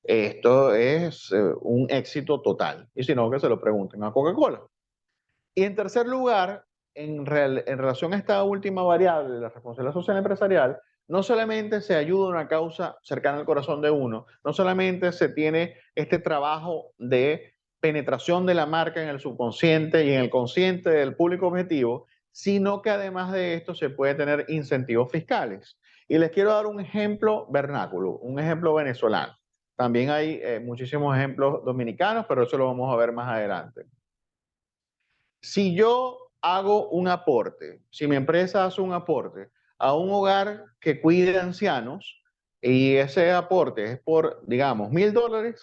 esto es un éxito total. Y si no, que se lo pregunten a Coca-Cola. Y en tercer lugar, en relación a esta última variable, la responsabilidad social empresarial, no solamente se ayuda a una causa cercana al corazón de uno, no solamente se tiene este trabajo de penetración de la marca en el subconsciente y en el consciente del público objetivo, sino que además de esto se puede tener incentivos fiscales. Y les quiero dar un ejemplo vernáculo, un ejemplo venezolano. También hay muchísimos ejemplos dominicanos, pero eso lo vamos a ver más adelante. Si yo hago un aporte, si mi empresa hace un aporte a un hogar que cuide ancianos y ese aporte es por, digamos, $1,000,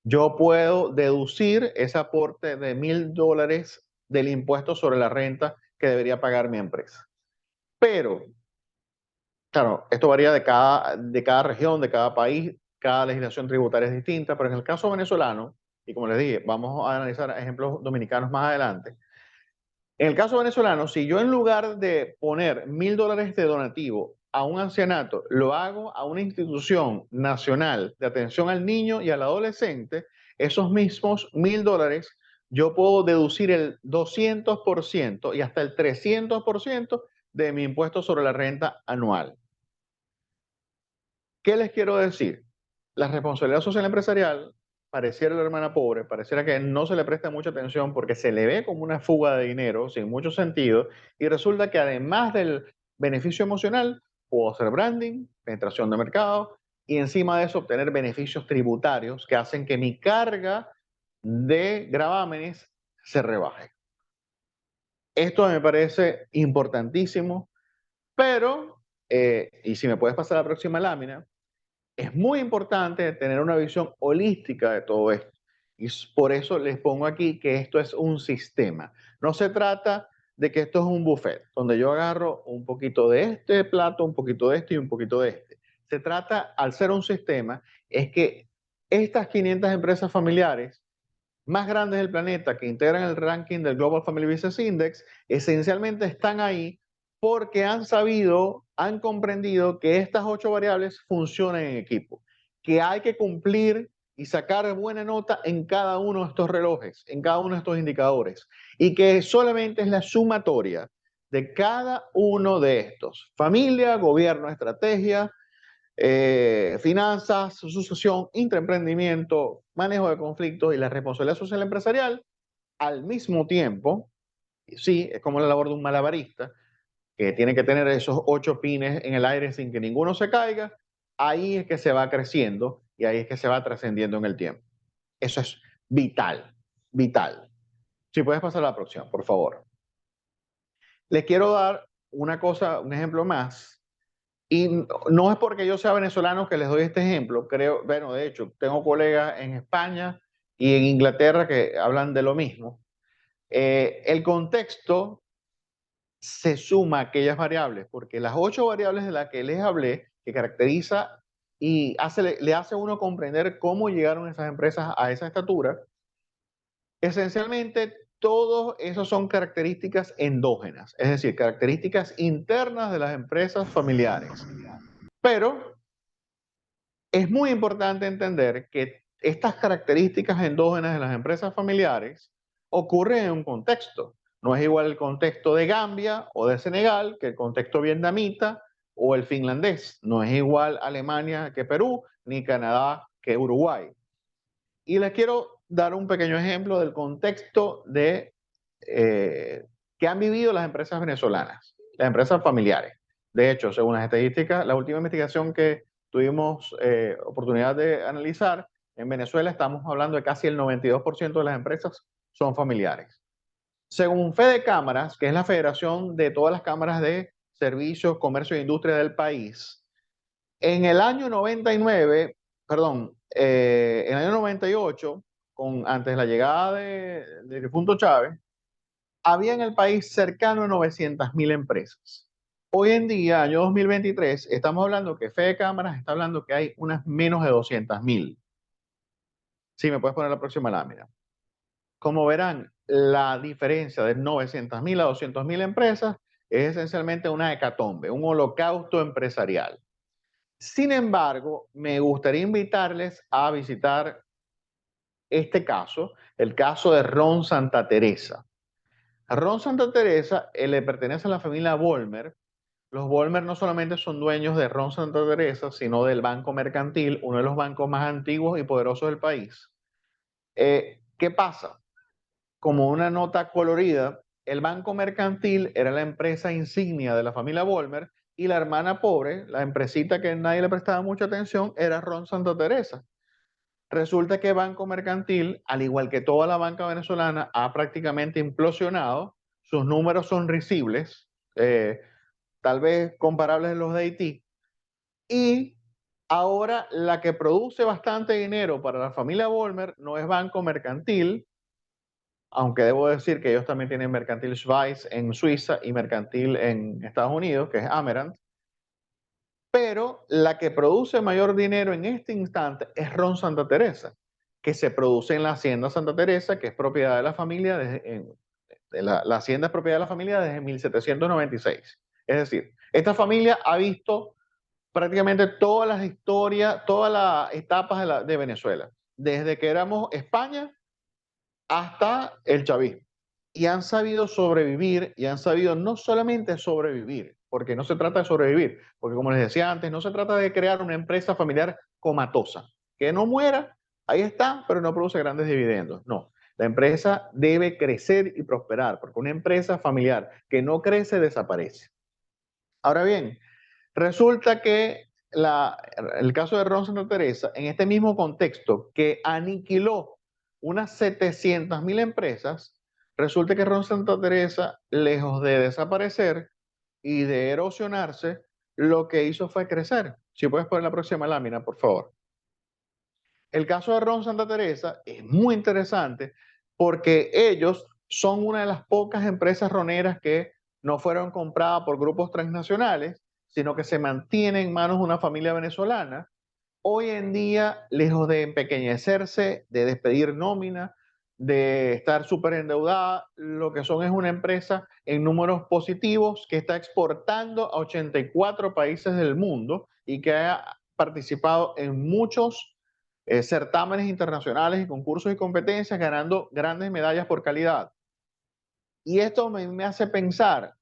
yo puedo deducir ese aporte de $1,000 del impuesto sobre la renta que debería pagar mi empresa. Pero, claro, esto varía de cada región, de cada país, cada legislación tributaria es distinta, pero en el caso venezolano, y como les dije, vamos a analizar ejemplos dominicanos más adelante. En el caso venezolano, si yo en lugar de poner $1,000 de donativo a un ancianato, lo hago a una institución nacional de atención al niño y al adolescente, esos mismos $1,000 yo puedo deducir el 200% y hasta el 300% de mi impuesto sobre la renta anual. ¿Qué les quiero decir? La responsabilidad social empresarial pareciera la hermana pobre, pareciera que no se le presta mucha atención porque se le ve como una fuga de dinero sin mucho sentido y resulta que además del beneficio emocional, puedo hacer branding, penetración de mercado y encima de eso obtener beneficios tributarios que hacen que mi carga de gravámenes se rebaje. Esto me parece importantísimo, pero, y si me puedes pasar a la próxima lámina, es muy importante tener una visión holística de todo esto. Y por eso les pongo aquí que esto es un sistema. No se trata de que esto es un buffet, donde yo agarro un poquito de este plato, un poquito de este y un poquito de este. Se trata, al ser un sistema, es que estas 500 empresas familiares más grandes del planeta que integran el ranking del Global Family Business Index, esencialmente están ahí porque han sabido, han comprendido que estas 8 variables funcionan en equipo, que hay que cumplir y sacar buena nota en cada uno de estos relojes, en cada uno de estos indicadores, y que solamente es la sumatoria de cada uno de estos, familia, gobierno, estrategia, finanzas, sucesión, intraemprendimiento, manejo de conflictos y la responsabilidad social empresarial, al mismo tiempo, sí, es como la labor de un malabarista, que tiene que tener esos 8 pines en el aire sin que ninguno se caiga, ahí es que se va creciendo y ahí es que se va trascendiendo en el tiempo. Eso es vital, vital. Si puedes pasar a la próxima, por favor. Les quiero dar una cosa, un ejemplo más. Y no es porque yo sea venezolano que les doy este ejemplo, creo, bueno, de hecho, tengo colegas en España y en Inglaterra que hablan de lo mismo. El contexto se suma a aquellas variables, porque las 8 variables de las que les hablé, que caracteriza y le hace a uno comprender cómo llegaron esas empresas a esa estatura, esencialmente todos esos son características endógenas, es decir, características internas de las empresas familiares. Pero es muy importante entender que estas características endógenas de las empresas familiares ocurren en un contexto. No es igual el contexto de Gambia o de Senegal que el contexto vietnamita o el finlandés. No es igual Alemania que Perú, ni Canadá que Uruguay. Y les quiero dar un pequeño ejemplo del contexto que han vivido las empresas venezolanas, las empresas familiares. De hecho, según las estadísticas, la última investigación que tuvimos oportunidad de analizar, en Venezuela estamos hablando de casi el 92% de las empresas son familiares. Según Fede Cámaras, que es la federación de todas las cámaras de servicios, comercio e industria del país, en el año 99, perdón, en el año 98, antes de la llegada de Punto Chávez, había en el país cercano a 900.000 empresas. Hoy en día, año 2023, estamos hablando que Fede Cámaras está hablando que hay unas menos de 200.000. Sí, me puedes poner la próxima lámina. Como verán, la diferencia de 900.000 a 200.000 empresas es esencialmente una hecatombe, un holocausto empresarial. Sin embargo, me gustaría invitarles a visitar este caso, el caso de Ron Santa Teresa. Ron Santa Teresa le pertenece a la familia Vollmer. Los Vollmer no solamente son dueños de Ron Santa Teresa, sino del Banco Mercantil, uno de los bancos más antiguos y poderosos del país. ¿Qué pasa? Como una nota colorida, el Banco Mercantil era la empresa insignia de la familia Vollmer y la hermana pobre, la empresita que nadie le prestaba mucha atención, era Ron Santa Teresa. Resulta que Banco Mercantil, al igual que toda la banca venezolana, ha prácticamente implosionado. Sus números son risibles, tal vez comparables a los de Haití. Y ahora la que produce bastante dinero para la familia Vollmer no es Banco Mercantil, aunque debo decir que ellos también tienen Mercantil Schweiz en Suiza y Mercantil en Estados Unidos, que es Amerant, pero la que produce mayor dinero en este instante es Ron Santa Teresa, que se produce en la Hacienda Santa Teresa, que es propiedad de la familia, la hacienda es propiedad de la familia desde 1796. Es decir, esta familia ha visto prácticamente todas las historias, todas las etapas de Venezuela, desde que éramos España hasta el chavismo. Y han sabido sobrevivir y han sabido no solamente sobrevivir, porque no se trata de sobrevivir, porque como les decía antes, no se trata de crear una empresa familiar comatosa, que no muera, ahí está, pero no produce grandes dividendos. No, la empresa debe crecer y prosperar, porque una empresa familiar que no crece desaparece. Ahora bien, resulta que el caso de Ron Santa Teresa, en este mismo contexto, que aniquiló unas 700.000 empresas, resulta que Ron Santa Teresa, lejos de desaparecer y de erosionarse, lo que hizo fue crecer. Si puedes poner la próxima lámina, por favor. El caso de Ron Santa Teresa es muy interesante porque ellos son una de las pocas empresas roneras que no fueron compradas por grupos transnacionales, sino que se mantienen en manos de una familia venezolana. Hoy en día, lejos de empequeñecerse, de despedir nómina, de estar súper endeudada, lo que son es una empresa en números positivos que está exportando a 84 países del mundo y que ha participado en muchos certámenes internacionales y concursos y competencias ganando grandes medallas por calidad. Y esto me hace pensar,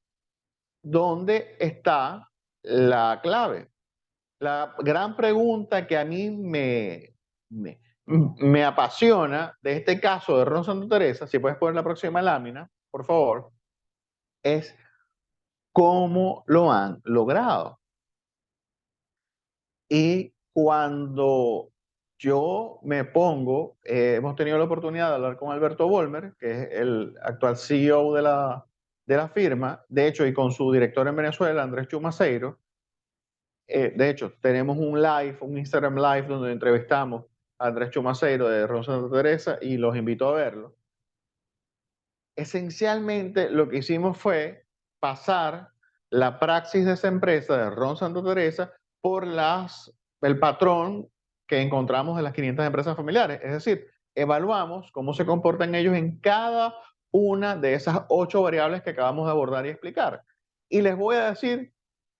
¿dónde está la clave? La gran pregunta que a mí me apasiona de este caso de Ron Santa Teresa, si puedes poner la próxima lámina, por favor, es cómo lo han logrado. Y cuando yo me pongo, hemos tenido la oportunidad de hablar con Alberto Vollmer, que es el actual CEO de la firma, de hecho, y con su director en Venezuela, Andrés Chumaceiro. De hecho, tenemos un live, un Instagram live, donde entrevistamos a Andrés Chumaceiro de Ron Santa Teresa y los invito a verlo. Esencialmente, lo que hicimos fue pasar la praxis de esa empresa de Ron Santa Teresa por el patrón que encontramos en las 500 empresas familiares. Es decir, evaluamos cómo se comportan ellos en cada una de esas 8 variables que acabamos de abordar y explicar. Y les voy a decir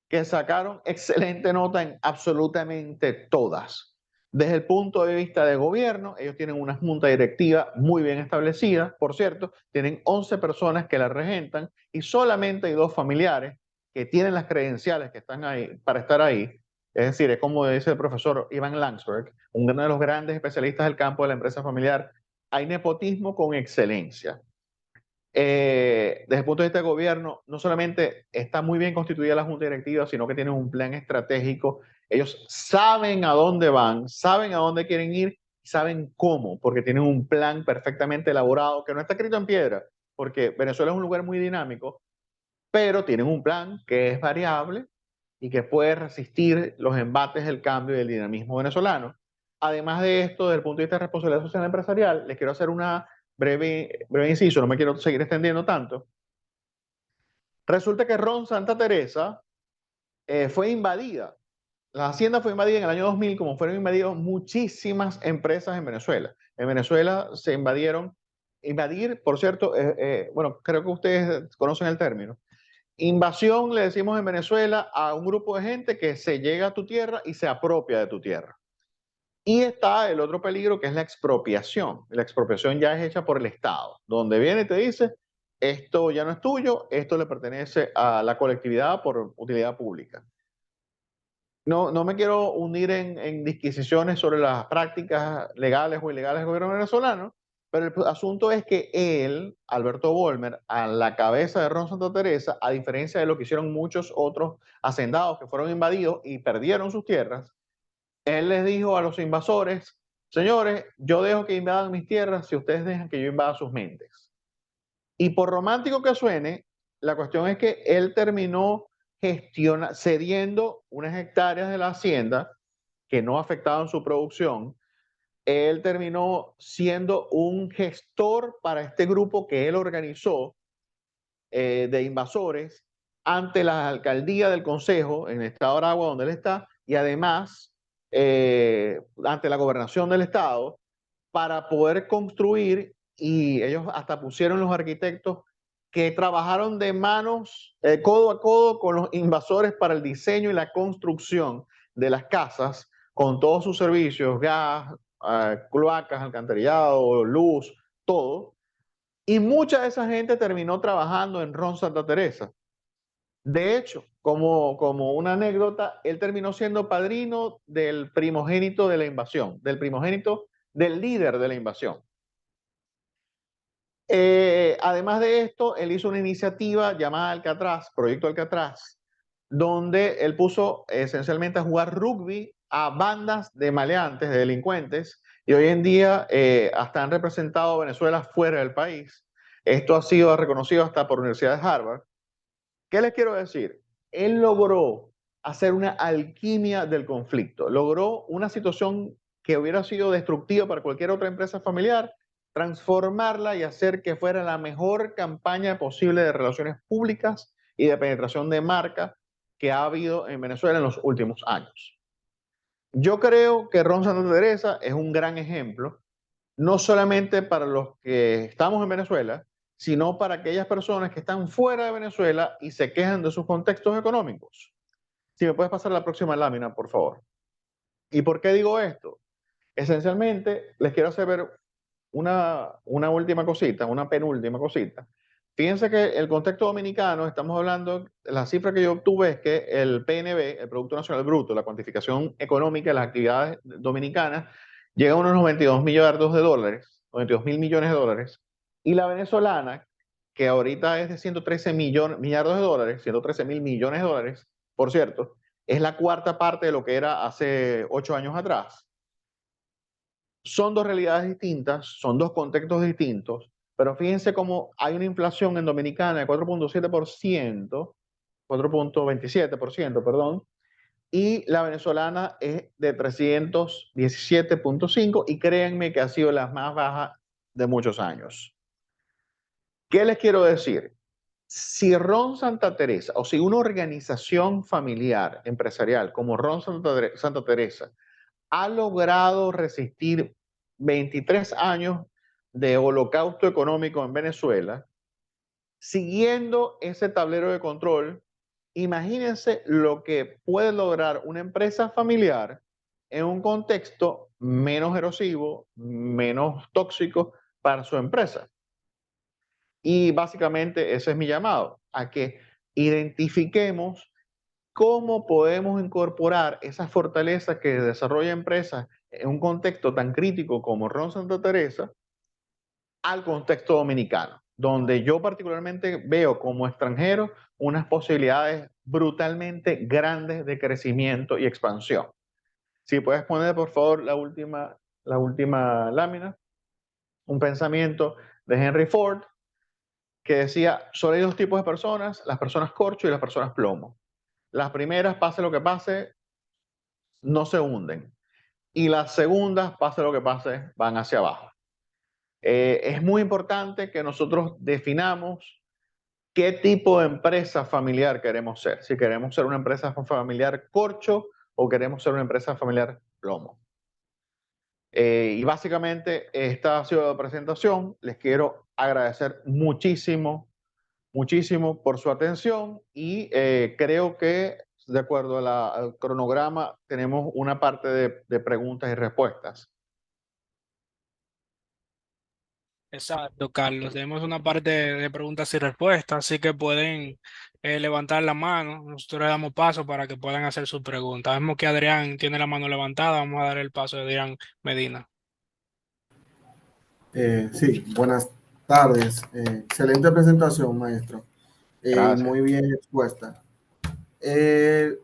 que sacaron excelente nota en absolutamente todas. Desde el punto de vista de gobierno, ellos tienen una junta directiva muy bien establecida, por cierto, tienen 11 personas que la regentan y solamente hay 2 familiares que tienen las credenciales que están ahí para estar ahí. Es decir, es como dice el profesor Ivan Landsberg, uno de los grandes especialistas del campo de la empresa familiar. Hay nepotismo con excelencia. Desde el punto de vista del gobierno, no solamente está muy bien constituida la junta directiva, sino que tienen un plan estratégico. Ellos saben a dónde van, saben a dónde quieren ir, saben cómo, porque tienen un plan perfectamente elaborado que no está escrito en piedra, porque Venezuela es un lugar muy dinámico, pero tienen un plan que es variable y que puede resistir los embates del cambio y del dinamismo venezolano. Además de esto, desde el punto de vista de responsabilidad social empresarial, les quiero hacer una breve inciso, no me quiero seguir extendiendo tanto. Resulta que Ron Santa Teresa fue invadida. La hacienda fue invadida en el año 2000, como fueron invadidas muchísimas empresas en Venezuela. En Venezuela se invadir, por cierto, bueno, creo que ustedes conocen el término. Invasión le decimos en Venezuela a un grupo de gente que se llega a tu tierra y se apropia de tu tierra. Y está el otro peligro que es la expropiación. La expropiación ya es hecha por el Estado, donde viene y te dice, esto ya no es tuyo, esto le pertenece a la colectividad por utilidad pública. No me quiero hundir en disquisiciones sobre las prácticas legales o ilegales del gobierno venezolano, pero el asunto es que él, Alberto Volmer, a la cabeza de Ron Santa Teresa, a diferencia de lo que hicieron muchos otros hacendados que fueron invadidos y perdieron sus tierras, él les dijo a los invasores, señores, yo dejo que invadan mis tierras si ustedes dejan que yo invada sus mentes. Y por romántico que suene, la cuestión es que él terminó cediendo unas hectáreas de la hacienda que no afectaban su producción. Él terminó siendo un gestor para este grupo que él organizó de invasores ante la alcaldía del consejo en el estado de Aragua, donde él está, y además ante la gobernación del estado, para poder construir, y ellos hasta pusieron los arquitectos que trabajaron de manos, codo a codo con los invasores para el diseño y la construcción de las casas, con todos sus servicios, gas, cloacas, alcantarillado, luz, todo. Y mucha de esa gente terminó trabajando en Ron Santa Teresa. De hecho, como una anécdota, él terminó siendo padrino del primogénito de la invasión, del primogénito del líder de la invasión. Además de esto, él hizo una iniciativa llamada Alcatraz, Proyecto Alcatraz, donde él puso esencialmente a jugar rugby a bandas de maleantes, de delincuentes, y hoy en día hasta han representado a Venezuela fuera del país. Esto ha sido reconocido hasta por la Universidad de Harvard. ¿Qué les quiero decir? Él logró hacer una alquimia del conflicto, logró una situación que hubiera sido destructiva para cualquier otra empresa familiar, transformarla y hacer que fuera la mejor campaña posible de relaciones públicas y de penetración de marca que ha habido en Venezuela en los últimos años. Yo creo que Ron Santa Teresa es un gran ejemplo, no solamente para los que estamos en Venezuela, sino para aquellas personas que están fuera de Venezuela y se quejan de sus contextos económicos. Si me puedes pasar la próxima lámina, por favor. ¿Y por qué digo esto? Esencialmente, les quiero hacer ver una última cosita, una penúltima cosita. Fíjense que el contexto dominicano, estamos hablando, la cifra que yo obtuve es que el PNB, el Producto Nacional Bruto, la cuantificación económica de las actividades dominicanas, llega a unos 92 millardos de dólares, 92 mil millones de dólares, y la venezolana, que ahorita es de 113 millardos de dólares, 113 mil millones de dólares, por cierto, es la cuarta parte de lo que era hace 8 años atrás. Son dos realidades distintas, son dos contextos distintos, pero fíjense cómo hay una inflación en Dominicana de 4.7%, 4.27%, perdón, y la venezolana es de 317.5 y créanme que ha sido la más baja de muchos años. ¿Qué les quiero decir? Si Ron Santa Teresa o si una organización familiar, empresarial como Ron Santa Teresa ha logrado resistir 23 años de holocausto económico en Venezuela, siguiendo ese tablero de control, imagínense lo que puede lograr una empresa familiar en un contexto menos erosivo, menos tóxico para su empresa. Y básicamente ese es mi llamado, a que identifiquemos cómo podemos incorporar esas fortalezas que desarrolla empresas en un contexto tan crítico como Ron Santa Teresa al contexto dominicano, donde yo particularmente veo como extranjero unas posibilidades brutalmente grandes de crecimiento y expansión. Si puedes poner, por favor, la última lámina, un pensamiento de Henry Ford que decía, solo hay dos tipos de personas, las personas corcho y las personas plomo. Las primeras, pase lo que pase, no se hunden. Y las segundas, pase lo que pase, van hacia abajo. Es muy importante que nosotros definamos qué tipo de empresa familiar queremos ser. Si queremos ser una empresa familiar corcho o queremos ser una empresa familiar plomo. Y básicamente esta ha sido la presentación. Les quiero agradecer muchísimo, muchísimo por su atención y creo que de acuerdo al cronograma tenemos una parte de preguntas y respuestas. Exacto, Carlos. Tenemos una parte de preguntas y respuestas, así que pueden levantar la mano. Nosotros le damos paso para que puedan hacer sus preguntas. Vemos que Adrián tiene la mano levantada. Vamos a dar el paso a Adrián Medina. Sí, buenas tardes. Excelente presentación, maestro. Gracias. Muy bien expuesta. Eh,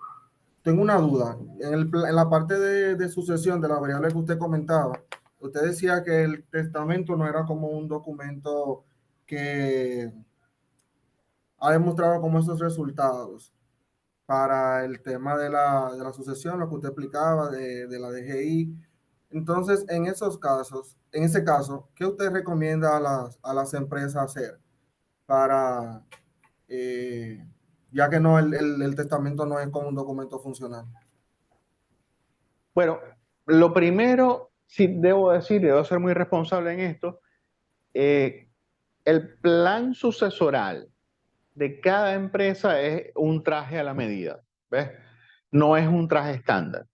Tengo una duda. En la parte de sucesión de la variable que usted comentaba, usted decía que el testamento no era como un documento que ha demostrado como esos resultados para el tema de la sucesión, lo que usted explicaba de la DGI. Entonces, en esos casos, en ese caso, ¿qué usted recomienda a las empresas hacer para, eh, ya que no, el testamento no es como un documento funcional? Bueno, lo primero, sí debo decir, y debo ser muy responsable en esto, eh, el plan sucesoral de cada empresa es un traje a la medida, ¿ves? No es un traje estándar,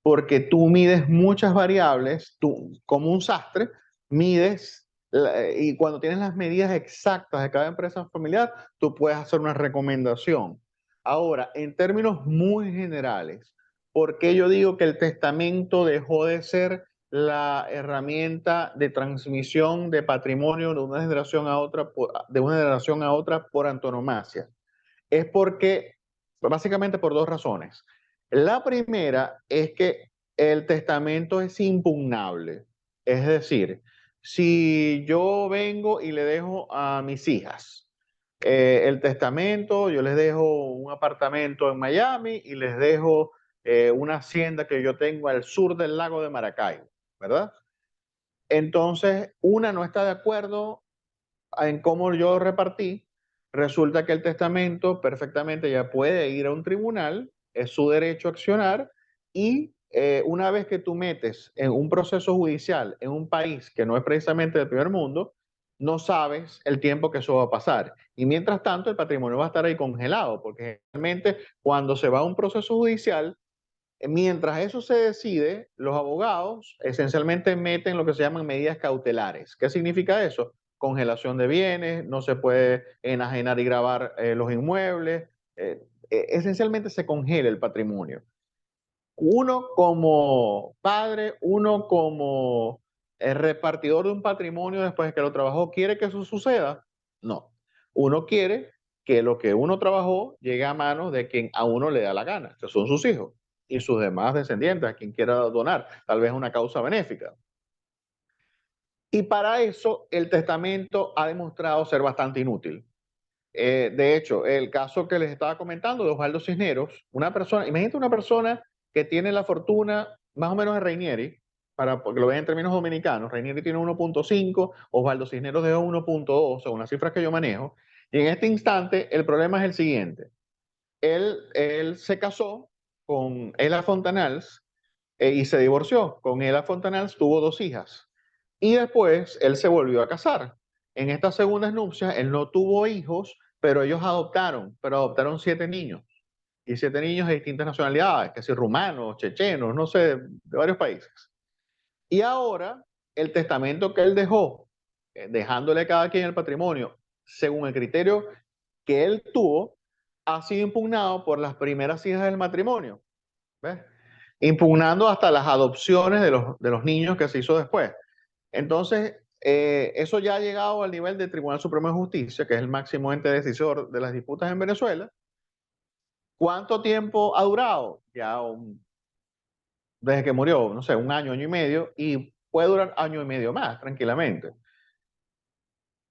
porque tú mides muchas variables, tú como un sastre, mides, y cuando tienes las medidas exactas de cada empresa familiar, tú puedes hacer una recomendación. Ahora, en términos muy generales, ¿por qué yo digo que el testamento dejó de ser la herramienta de transmisión de patrimonio de una generación a otra, de una generación a otra por antonomasia? Es porque, básicamente por dos razones. La primera es que el testamento es impugnable. Es decir, si yo vengo y le dejo a mis hijas el testamento, yo les dejo un apartamento en Miami y les dejo una hacienda que yo tengo al sur del lago de Maracaibo, ¿verdad? Entonces, una no está de acuerdo en cómo yo repartí, resulta que el testamento perfectamente ya puede ir a un tribunal, es su derecho a accionar y una vez que tú metes en un proceso judicial en un país que no es precisamente del primer mundo, no sabes el tiempo que eso va a pasar. Y mientras tanto, el patrimonio va a estar ahí congelado, porque realmente cuando se va a un proceso judicial, mientras eso se decide, los abogados esencialmente meten lo que se llaman medidas cautelares. ¿Qué significa eso? Congelación de bienes, no se puede enajenar y grabar los inmuebles. Esencialmente se congela el patrimonio. Uno como padre, uno como repartidor de un patrimonio después de que lo trabajó, ¿quiere que eso suceda? No. Uno quiere que lo que uno trabajó llegue a manos de quien a uno le da la gana, que son sus hijos y sus demás descendientes, a quien quiera donar, tal vez una causa benéfica. Y para eso el testamento ha demostrado ser bastante inútil. De hecho, el caso que les estaba comentando de Osvaldo Cisneros, una persona, imagínate una persona que tiene la fortuna más o menos de Reinieri, para que lo vean en términos dominicanos, Reinieri tiene 1.5, Osvaldo Cisneros de 1.2, según las cifras que yo manejo, y en este instante el problema es el siguiente. Él se casó con Ela Fontanals y se divorció. Con Ela Fontanals tuvo dos hijas. Y después él se volvió a casar. En estas segundas nupcias él no tuvo hijos, pero ellos adoptaron, pero adoptaron siete niños. Y siete niños de distintas nacionalidades, que si rumanos, chechenos, no sé, de varios países. Y ahora el testamento que él dejó, dejándole a cada quien el patrimonio, según el criterio que él tuvo, ha sido impugnado por las primeras hijas del matrimonio, ¿ves? Impugnando hasta las adopciones de los niños que se hizo después. Entonces, eso ya ha llegado al nivel del Tribunal Supremo de Justicia, que es el máximo ente decisor de las disputas en Venezuela. ¿Cuánto tiempo ha durado? Desde que murió, no sé, un año, año y medio, y puede durar año y medio más, tranquilamente.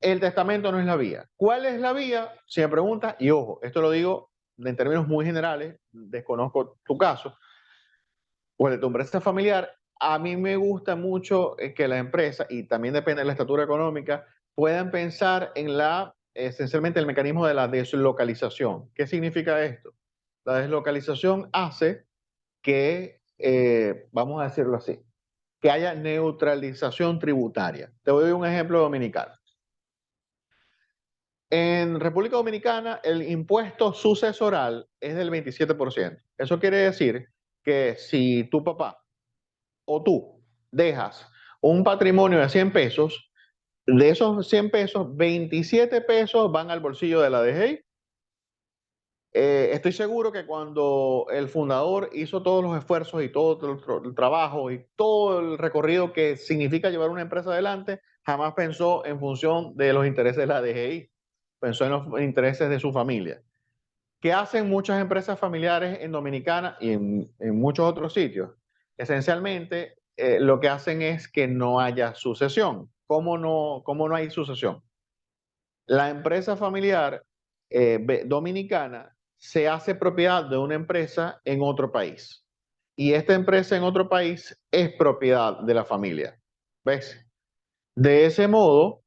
El testamento no es la vía. ¿Cuál es la vía? Si me preguntas, y ojo, esto lo digo en términos muy generales, desconozco tu caso, o el de tu empresa familiar, a mí me gusta mucho que la empresa, y también depende de la estatura económica, puedan pensar en esencialmente el mecanismo de la deslocalización. ¿Qué significa esto? La deslocalización hace que, vamos a decirlo así, que haya neutralización tributaria. Te doy un ejemplo dominicano. En República Dominicana, el impuesto sucesoral es del 27%. Eso quiere decir que si tu papá o tú dejas un patrimonio de 100 pesos, de esos 100 pesos, 27 pesos van al bolsillo de la DGI. Estoy seguro que cuando el fundador hizo todos los esfuerzos y todo el trabajo y todo el recorrido que significa llevar una empresa adelante, jamás pensó en función de los intereses de la DGI, pensó en los intereses de su familia. ¿Qué hacen muchas empresas familiares en Dominicana y en muchos otros sitios? Esencialmente, lo que hacen es que no haya sucesión. ¿Cómo no hay sucesión? La empresa familiar dominicana se hace propiedad de una empresa en otro país. Y esta empresa en otro país es propiedad de la familia. ¿Ves? De ese modo,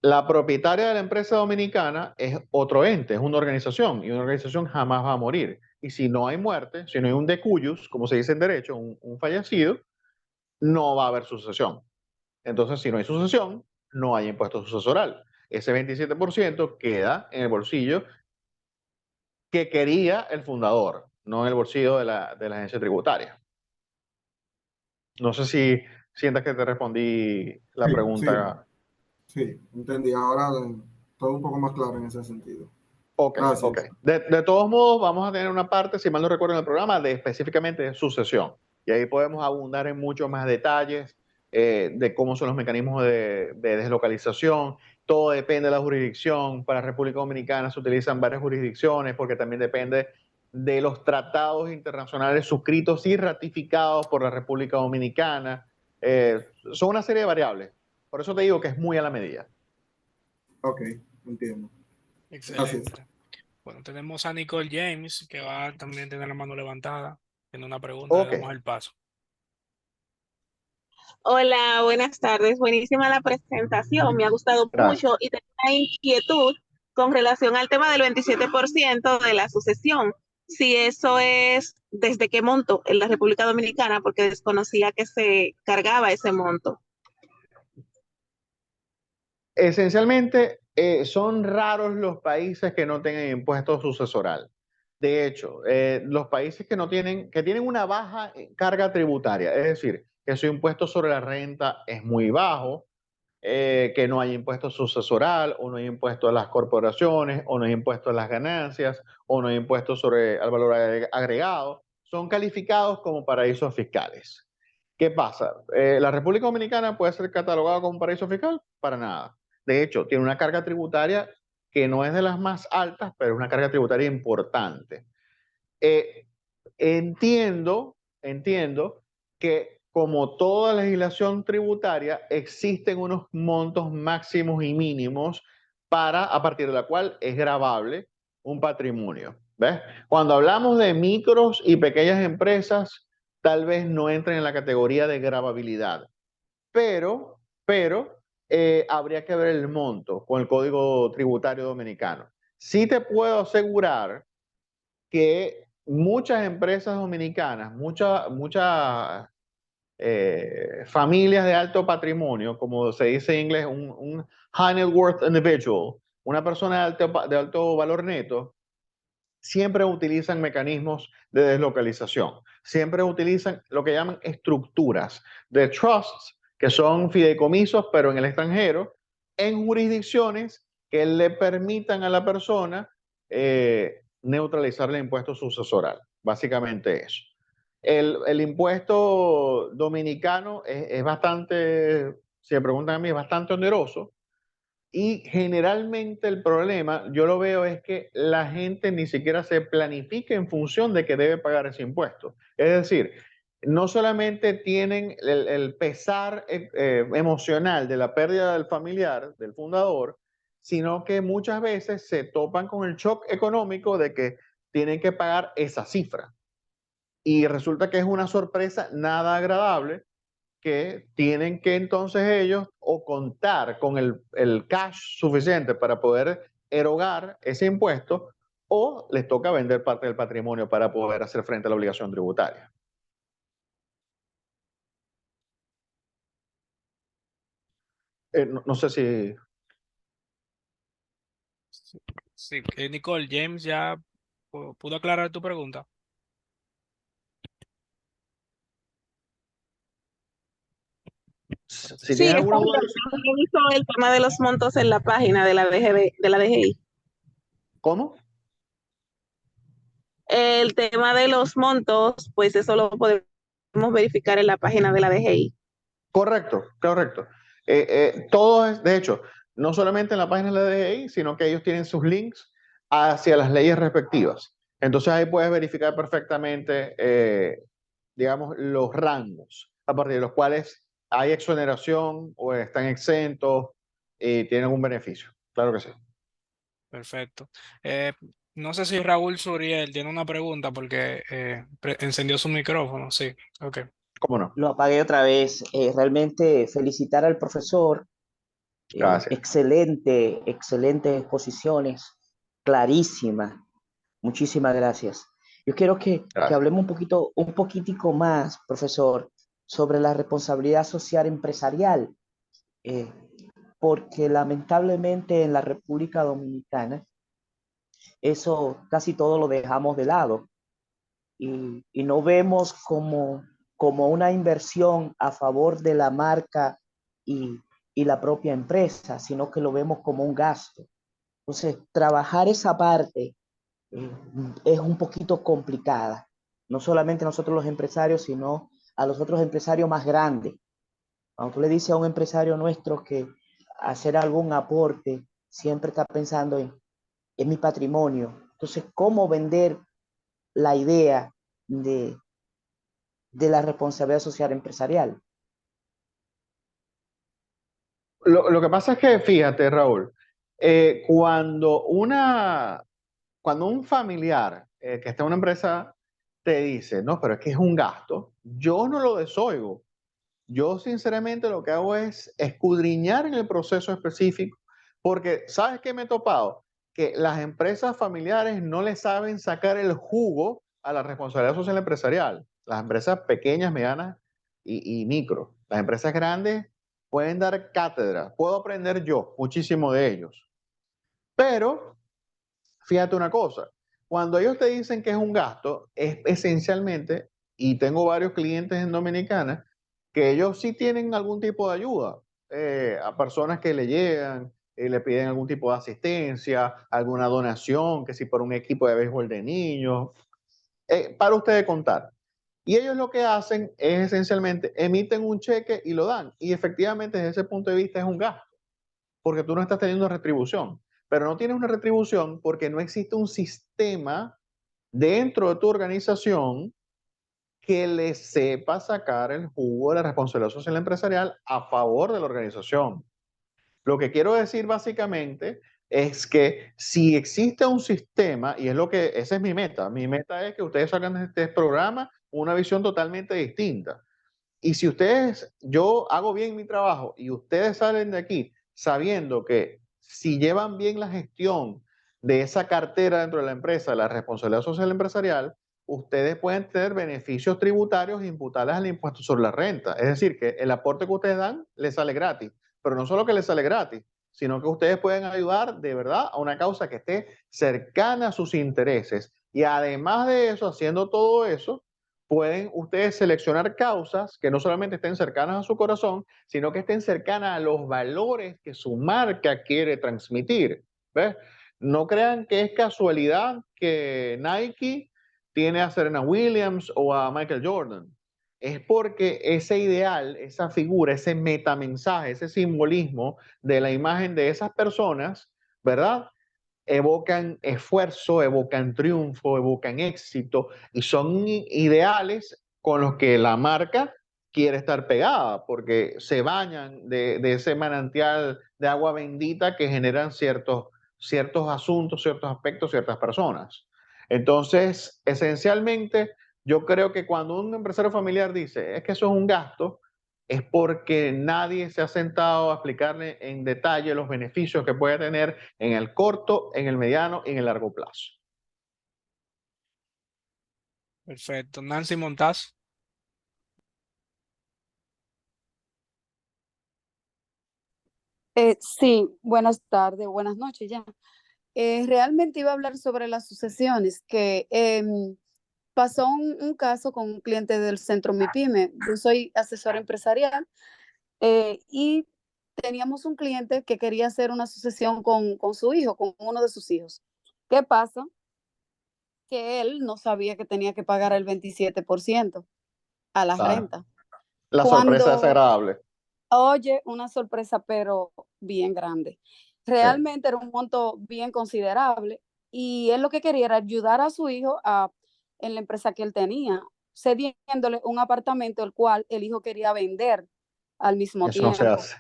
la propietaria de la empresa dominicana es otro ente, es una organización, y una organización jamás va a morir. Y si no hay muerte, si no hay un decuyus, como se dice en derecho, un fallecido, no va a haber sucesión. Entonces, si no hay sucesión, no hay impuesto sucesoral. Ese 27% queda en el bolsillo que quería el fundador, no en el bolsillo de la agencia tributaria. No sé si sientas que te respondí la Sí, pregunta. sí, entendí. Ahora todo un poco más claro en ese sentido. Ok, ok. Gracias. De todos modos, vamos a tener una parte, si mal no recuerdo, en el programa de específicamente de sucesión. Y ahí podemos abundar en muchos más detalles de cómo son los mecanismos de deslocalización. Todo depende de la jurisdicción. Para República Dominicana se utilizan varias jurisdicciones porque también depende de los tratados internacionales suscritos y ratificados por la República Dominicana. Son una serie de variables. Por eso te digo que es muy a la medida. Ok, entiendo. Gracias. Excelente. Bueno, tenemos a Nicole James, que va a también tener la mano levantada. Tiene una pregunta, le Ok, damos el paso. Hola, buenas tardes. Buenísima la presentación, me ha gustado gracias. mucho y tengo una inquietud con relación al tema del 27% de la sucesión. Si eso es desde qué monto en la República Dominicana, porque desconocía que se cargaba ese monto. Esencialmente, son raros los países que no tengan impuesto sucesoral. De hecho, los países que tienen una baja carga tributaria, es decir, que su impuesto sobre la renta es muy bajo, que no hay impuesto sucesoral, o no hay impuesto a las corporaciones, o no hay impuesto a las ganancias, o no hay impuesto sobre el valor agregado, son calificados como paraísos fiscales. ¿Qué pasa? ¿La República Dominicana puede ser catalogada como un paraíso fiscal? Para nada. De hecho, tiene una carga tributaria que no es de las más altas, pero es una carga tributaria importante. Eh, entiendo que como toda legislación tributaria, existen unos montos máximos y mínimos a partir de la cual es gravable un patrimonio. ¿Ves? Cuando hablamos de micros y pequeñas empresas, tal vez no entren en la categoría de gravabilidad, pero habría que ver el monto con el Código Tributario Dominicano. Sí te puedo asegurar que muchas empresas dominicanas, muchas familias de alto patrimonio, como se dice en inglés, un high net worth individual, una persona de alto valor neto, siempre utilizan mecanismos de deslocalización, siempre utilizan lo que llaman estructuras de trusts, que son fideicomisos, pero en el extranjero, en jurisdicciones que le permitan a la persona neutralizar el impuesto sucesoral. Básicamente eso. El impuesto dominicano es bastante, si me preguntan a mí, es bastante oneroso. Y generalmente el problema, yo lo veo, es que la gente ni siquiera se planifica en función de que debe pagar ese impuesto. Es decir, no solamente tienen el pesar emocional de la pérdida del familiar, del fundador, sino que muchas veces se topan con el shock económico de que tienen que pagar esa cifra. Y resulta que es una sorpresa nada agradable que tienen que entonces ellos o contar con el cash suficiente para poder erogar ese impuesto, o les toca vender parte del patrimonio para poder hacer frente a la obligación tributaria. No sé si... Sí, Nicole, James ya pudo aclarar tu pregunta. Parece Si que Sí, tienes no. alguna está duda... bien. Yo hizo el tema de los montos en la página de la de la DGI. ¿Cómo? El tema de los montos, pues eso lo podemos verificar en la página de la DGI. Correcto, correcto. Todo es, de hecho, no solamente en la página de la DGI, sino que ellos tienen sus links hacia las leyes respectivas. Entonces ahí puedes verificar perfectamente, digamos, los rangos a partir de los cuales hay exoneración o están exentos y tienen un beneficio. Claro que sí. Perfecto. No sé si Raúl Suriel tiene una pregunta porque encendió su micrófono. Sí, ok. ¿Cómo no? Lo apagué otra vez. Realmente felicitar al profesor. Gracias. Excelentes exposiciones, clarísimas. Muchísimas gracias. Yo quiero que Gracias. hablemos un poquitico más, profesor, sobre la responsabilidad social empresarial, eh, porque lamentablemente en la República Dominicana eso casi todo lo dejamos de lado y no vemos como una inversión a favor de la marca y, y la propia empresa, sino que lo vemos como un gasto. Entonces, trabajar esa parte eh, es un poquito complicada. No solamente nosotros los empresarios, sino a los otros empresarios más grandes. Cuando tú le dices a un empresario nuestro que hacer algún aporte, siempre está pensando en mi patrimonio. Entonces, ¿cómo vender la idea de, de la responsabilidad social empresarial? Lo que pasa es que, fíjate, Raúl, cuando cuando un familiar que está en una empresa te dice, no, pero es que es un gasto, yo no lo desoigo. Yo sinceramente lo que hago es escudriñar en el proceso específico, porque ¿sabes qué me he topado? Que las empresas familiares no le saben sacar el jugo a la responsabilidad social empresarial. Las empresas pequeñas, medianas y micro. Las empresas grandes pueden dar cátedra. Puedo aprender yo muchísimo de ellos. Pero fíjate una cosa, cuando ellos te dicen que es un gasto, es esencialmente, y tengo varios clientes en Dominicana, que ellos sí tienen algún tipo de ayuda a personas que le llegan, le piden algún tipo de asistencia, alguna donación, que si por un equipo de béisbol de niños, para ustedes contar. Y ellos lo que hacen es esencialmente emiten un cheque y lo dan. Y efectivamente desde ese punto de vista es un gasto porque tú no estás teniendo retribución, pero no tienes una retribución porque no existe un sistema dentro de tu organización que le sepa sacar el jugo de la responsabilidad social empresarial a favor de la organización. Lo que quiero decir básicamente es que si existe un sistema, y es lo que, esa es mi meta es que ustedes salgan de este programa una visión totalmente distinta. Y si ustedes, yo hago bien mi trabajo y ustedes salen de aquí sabiendo que si llevan bien la gestión de esa cartera dentro de la empresa, la responsabilidad social empresarial, ustedes pueden tener beneficios tributarios imputables al impuesto sobre la renta. Es decir, que el aporte que ustedes dan les sale gratis, pero no solo que les sale gratis, sino que ustedes pueden ayudar de verdad a una causa que esté cercana a sus intereses. Y además de eso, haciendo todo eso, pueden ustedes seleccionar causas que no solamente estén cercanas a su corazón, sino que estén cercanas a los valores que su marca quiere transmitir. ¿Ves? No crean que es casualidad que Nike tiene a Serena Williams o a Michael Jordan. Es porque ese ideal, esa figura, ese metamensaje, ese simbolismo de la imagen de esas personas, ¿verdad? Evocan esfuerzo, evocan triunfo, evocan éxito y son ideales con los que la marca quiere estar pegada porque se bañan de ese manantial de agua bendita que generan ciertos asuntos, ciertos aspectos, ciertas personas. Entonces, esencialmente, yo creo que cuando un empresario familiar dice, es que eso es un gasto, es porque nadie se ha sentado a explicarle en detalle los beneficios que puede tener en el corto, en el mediano y en el largo plazo. Perfecto. Nancy Montaz. Sí, buenas tardes, buenas noches ya. Realmente iba a hablar sobre las sucesiones, que pasó un caso con un cliente del centro MIPYME. Yo soy asesora empresarial y teníamos un cliente que quería hacer una sucesión con su hijo, con uno de sus hijos. ¿Qué pasa? Que él no sabía que tenía que pagar el 27% a la Claro. renta. La sorpresa es Cuando, agradable. oye, una sorpresa, pero bien grande. Realmente era un monto bien considerable y él lo que quería era ayudar a su hijo en la empresa que él tenía, cediéndole un apartamento el cual el hijo quería vender al mismo Eso no se tiempo. hace.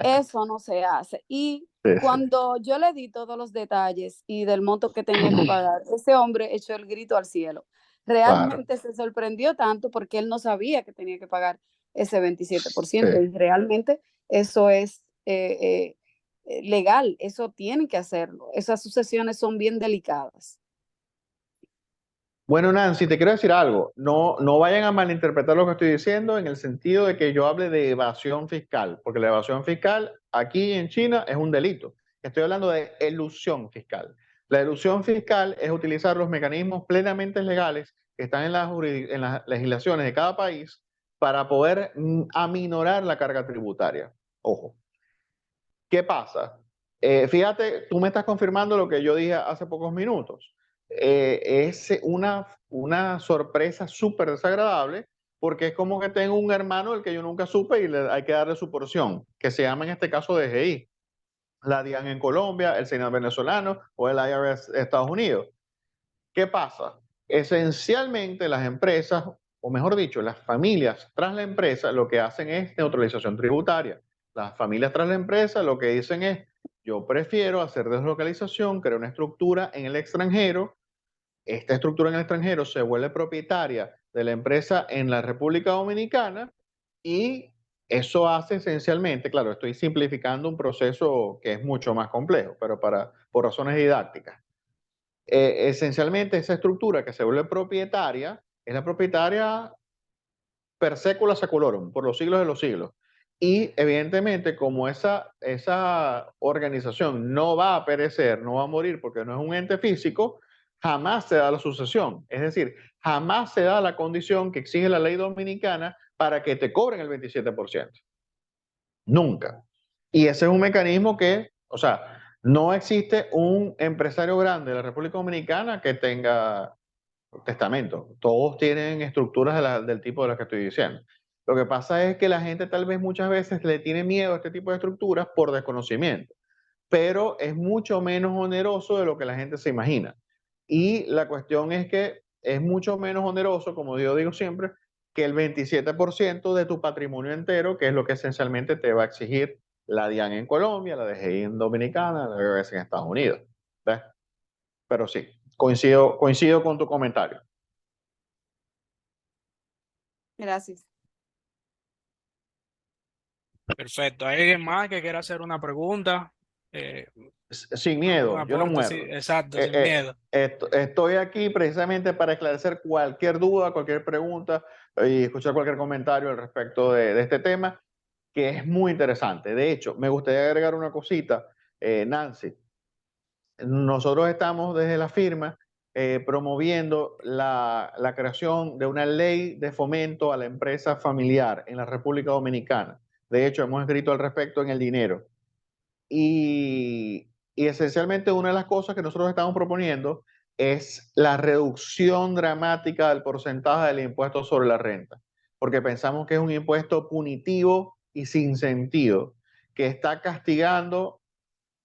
Eso no se hace. Y Sí, sí. cuando yo le di todos los detalles y del monto que tenía que pagar, ese hombre echó el grito al cielo. Claro. Realmente se sorprendió tanto porque él no sabía que tenía que pagar ese 27%. Sí. Y realmente eso es legal, eso tienen que hacerlo. Esas sucesiones son bien delicadas. Bueno, Nancy, te quiero decir algo. No vayan a malinterpretar lo que estoy diciendo en el sentido de que yo hable de evasión fiscal, porque la evasión fiscal aquí en China es un delito. Estoy hablando de elusión fiscal. La elusión fiscal es utilizar los mecanismos plenamente legales que están en las legislaciones de cada país para poder aminorar la carga tributaria. Ojo. ¿Qué pasa? Fíjate, tú me estás confirmando lo que yo dije hace pocos minutos. Es una sorpresa súper desagradable porque es como que tengo un hermano del que yo nunca supe y hay que darle su porción, que se llama en este caso DGI, la DIAN en Colombia, el Senado venezolano o el IRS de Estados Unidos. ¿Qué pasa? Esencialmente las empresas, o mejor dicho, las familias tras la empresa, lo que hacen es neutralización tributaria. Las familias tras la empresa lo que dicen es, yo prefiero hacer deslocalización, crear una estructura en el extranjero. Esta estructura en el extranjero se vuelve propietaria de la empresa en la República Dominicana y eso hace esencialmente, claro, estoy simplificando un proceso que es mucho más complejo, pero por razones didácticas. Esencialmente esa estructura que se vuelve propietaria es la propietaria per secula seculorum, por los siglos de los siglos. Y evidentemente como esa organización no va a perecer, no va a morir porque no es un ente físico, jamás se da la sucesión. Es decir, jamás se da la condición que exige la ley dominicana para que te cobren el 27%. Nunca. Y ese es un mecanismo que, o sea, no existe un empresario grande de la República Dominicana que tenga testamento. Todos tienen estructuras del tipo de las que estoy diciendo. Lo que pasa es que la gente tal vez muchas veces le tiene miedo a este tipo de estructuras por desconocimiento, pero es mucho menos oneroso de lo que la gente se imagina. Y la cuestión es que es mucho menos oneroso, como yo digo siempre, que el 27% de tu patrimonio entero, que es lo que esencialmente te va a exigir la DIAN en Colombia, la DGI en Dominicana, la IRS en Estados Unidos. ¿Ves? Pero sí, coincido con tu comentario. Gracias. Perfecto. ¿Hay alguien más que quiera hacer una pregunta? Sin Un miedo, yo no aporte, sí, muerdo. exacto, sin miedo. Estoy aquí precisamente para esclarecer cualquier duda, cualquier pregunta y escuchar cualquier comentario al respecto de este tema, que es muy interesante. De hecho, me gustaría agregar una cosita, Nancy. Nosotros estamos desde la firma promoviendo la creación de una ley de fomento a la empresa familiar en la República Dominicana. De hecho, hemos escrito al respecto en El Dinero. Y esencialmente una de las cosas que nosotros estamos proponiendo es la reducción dramática del porcentaje del impuesto sobre la renta, porque pensamos que es un impuesto punitivo y sin sentido, que está castigando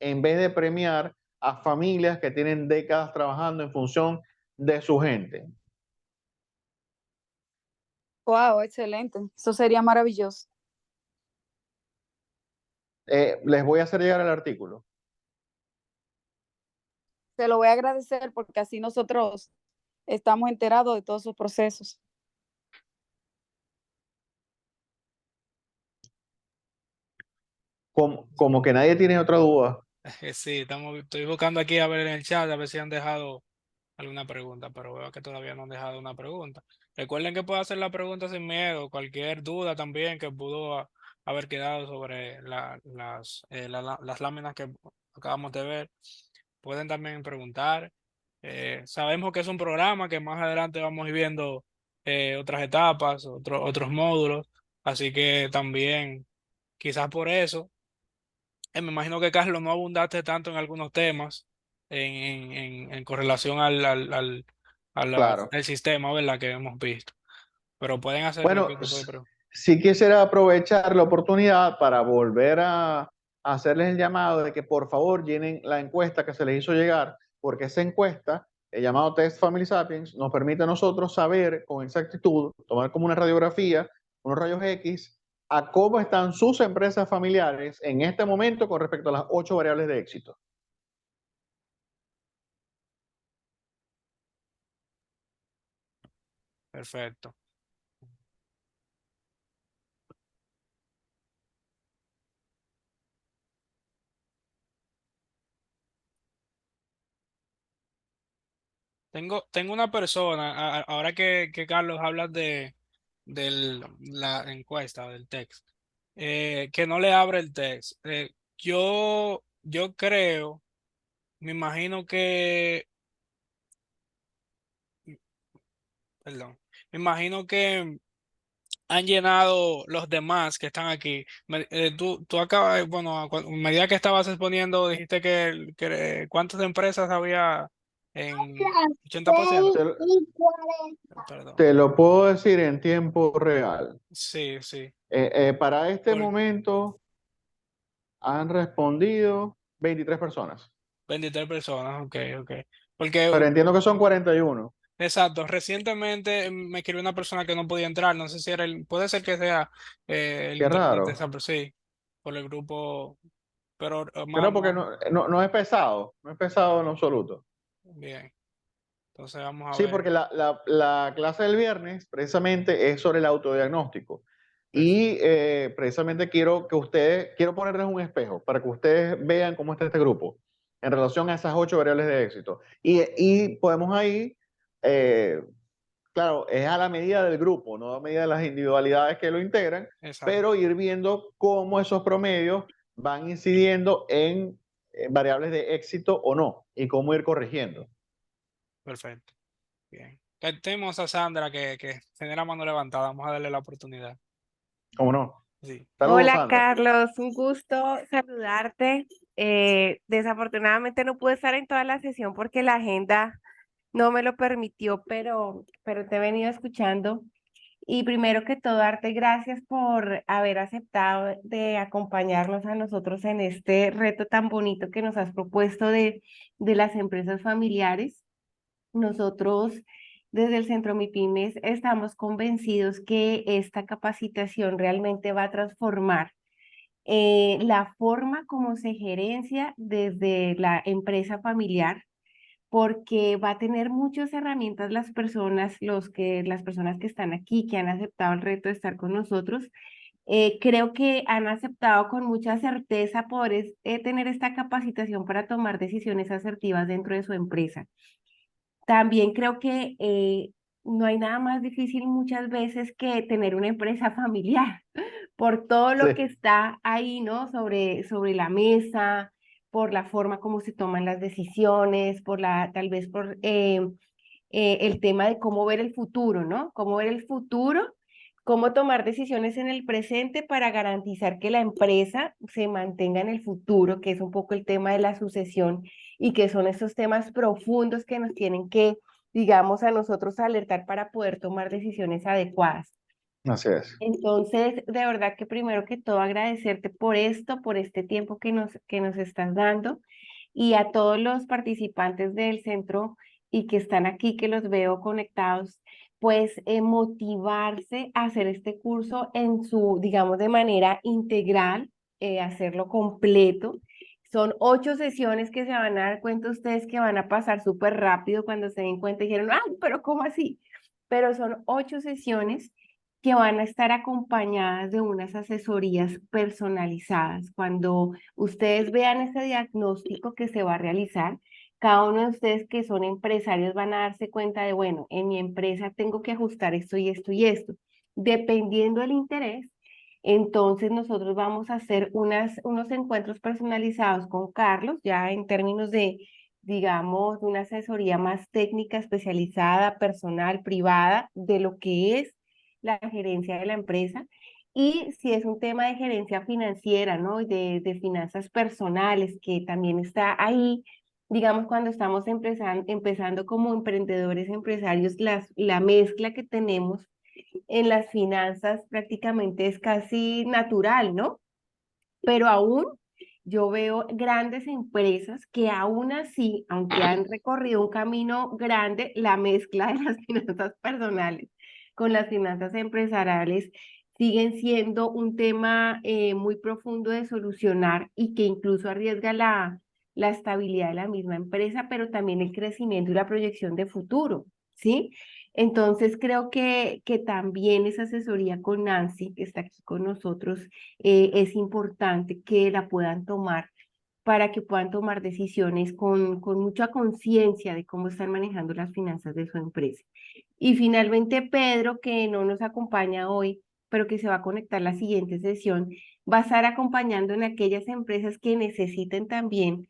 en vez de premiar a familias que tienen décadas trabajando en función de su gente. Wow, excelente. Eso sería maravilloso. Les voy a hacer llegar el artículo. Se lo voy a agradecer porque así nosotros estamos enterados de todos sus procesos. como que nadie tiene otra duda. Sí, estoy buscando aquí a ver en el chat, a ver si han dejado alguna pregunta, pero veo que todavía no han dejado una pregunta. Recuerden que pueden hacer la pregunta sin miedo, cualquier duda también que pudo haber quedado sobre las láminas que acabamos de ver, pueden también preguntar. Sabemos que es un programa que más adelante vamos a ir viendo otras etapas, otros módulos, así que también quizás por eso. Me imagino que Carlos no abundaste tanto en algunos temas en correlación Claro. al sistema, ¿verdad? Que hemos visto. Pero pueden hacer Bueno, cualquier tipo de pregunta. sí quisiera aprovechar la oportunidad para volver a hacerles el llamado de que por favor llenen la encuesta que se les hizo llegar, porque esa encuesta, el llamado Test Family Sapiens, nos permite a nosotros saber con exactitud, tomar como una radiografía, unos rayos X, a cómo están sus empresas familiares en este momento con respecto a las 8 variables de éxito. Perfecto. Tengo una persona, ahora que Carlos habla de la encuesta, del text, que no le abre el text. Yo creo, me imagino que, perdón, me imagino que han llenado los demás que están aquí. Tú acabas, bueno, a medida que estabas exponiendo, dijiste que ¿cuántas empresas había en 80%? Perdón. Te lo puedo decir en tiempo real. Sí, sí. Para este Por momento han respondido 23 personas, 23 personas, ok, ok. Porque, pero entiendo que son 41. exacto, recientemente me escribió una persona que no podía entrar, no sé si era puede ser que sea el Qué internet de raro. esa persona, sí, por el grupo, pero Creo porque no es pesado, no es pesado en absoluto. bien. Entonces vamos a Sí, ver. porque la clase del viernes precisamente es sobre el autodiagnóstico. Perfecto. Y precisamente quiero ponerles un espejo para que ustedes vean cómo está este grupo en relación a esas 8 variables de éxito. Y podemos ahí, eh, claro, es a la medida del grupo, no a la medida de las individualidades que lo integran, Exacto. pero ir viendo cómo esos promedios van incidiendo en variables de éxito o no y cómo ir corrigiendo. Perfecto. Bien. Tenemos a Sandra que tiene la mano levantada. Vamos a darle la oportunidad. ¿Cómo no? Sí. Saludos, Hola Sandra. Carlos, un gusto saludarte. Desafortunadamente no pude estar en toda la sesión porque la agenda no me lo permitió, pero te he venido escuchando. Y primero que todo, darte gracias por haber aceptado de acompañarnos a nosotros en este reto tan bonito que nos has propuesto de las empresas familiares. Nosotros desde el Centro MIPYMES estamos convencidos que esta capacitación realmente va a transformar la forma como se gerencia desde la empresa familiar, porque va a tener muchas herramientas las personas que están aquí, que han aceptado el reto de estar con nosotros. Creo que han aceptado con mucha certeza poder tener esta capacitación para tomar decisiones asertivas dentro de su empresa. También creo que no hay nada más difícil muchas veces que tener una empresa familiar, por todo lo que Sí, está ahí, ¿no? Sobre la mesa, por la forma como se toman las decisiones, tal vez por el tema de cómo ver el futuro, ¿no? Cómo ver el futuro, cómo tomar decisiones en el presente para garantizar que la empresa se mantenga en el futuro, que es un poco el tema de la sucesión y que son estos temas profundos que nos tienen que, digamos, a nosotros alertar para poder tomar decisiones adecuadas. así es. Entonces, de verdad que primero que todo agradecerte por esto, por este tiempo que nos estás dando y a todos los participantes del centro y que están aquí, que los veo conectados, pues motivarse a hacer este curso en su, digamos, de manera integral, hacerlo completo. Son 8 sesiones que se van a dar cuenta ustedes que van a pasar súper rápido cuando se den cuenta y dijeron, ay, pero ¿cómo así? Pero son 8 sesiones que van a estar acompañadas de unas asesorías personalizadas. Cuando ustedes vean ese diagnóstico que se va a realizar, cada uno de ustedes que son empresarios van a darse cuenta de, bueno, en mi empresa tengo que ajustar esto y esto y esto. Dependiendo del interés, entonces nosotros vamos a hacer unos encuentros personalizados con Carlos, ya en términos de, digamos, una asesoría más técnica, especializada, personal, privada, de lo que es la gerencia de la empresa. Y si es un tema de gerencia financiera, ¿no? De finanzas personales, que también está ahí, digamos, cuando estamos empezando como emprendedores, empresarios, la mezcla que tenemos en las finanzas prácticamente es casi natural, ¿no? Pero aún yo veo grandes empresas que aún así, aunque han recorrido un camino grande, la mezcla de las finanzas personales con las finanzas empresariales siguen siendo un tema muy profundo de solucionar y que incluso arriesga la estabilidad de la misma empresa, pero también el crecimiento y la proyección de futuro, ¿sí? Entonces creo que también esa asesoría con Nancy, que está aquí con nosotros, es importante que la puedan tomar para que puedan tomar decisiones con mucha conciencia de cómo están manejando las finanzas de su empresa. Y finalmente, Pedro, que no nos acompaña hoy, pero que se va a conectar la siguiente sesión, va a estar acompañando en aquellas empresas que necesiten también,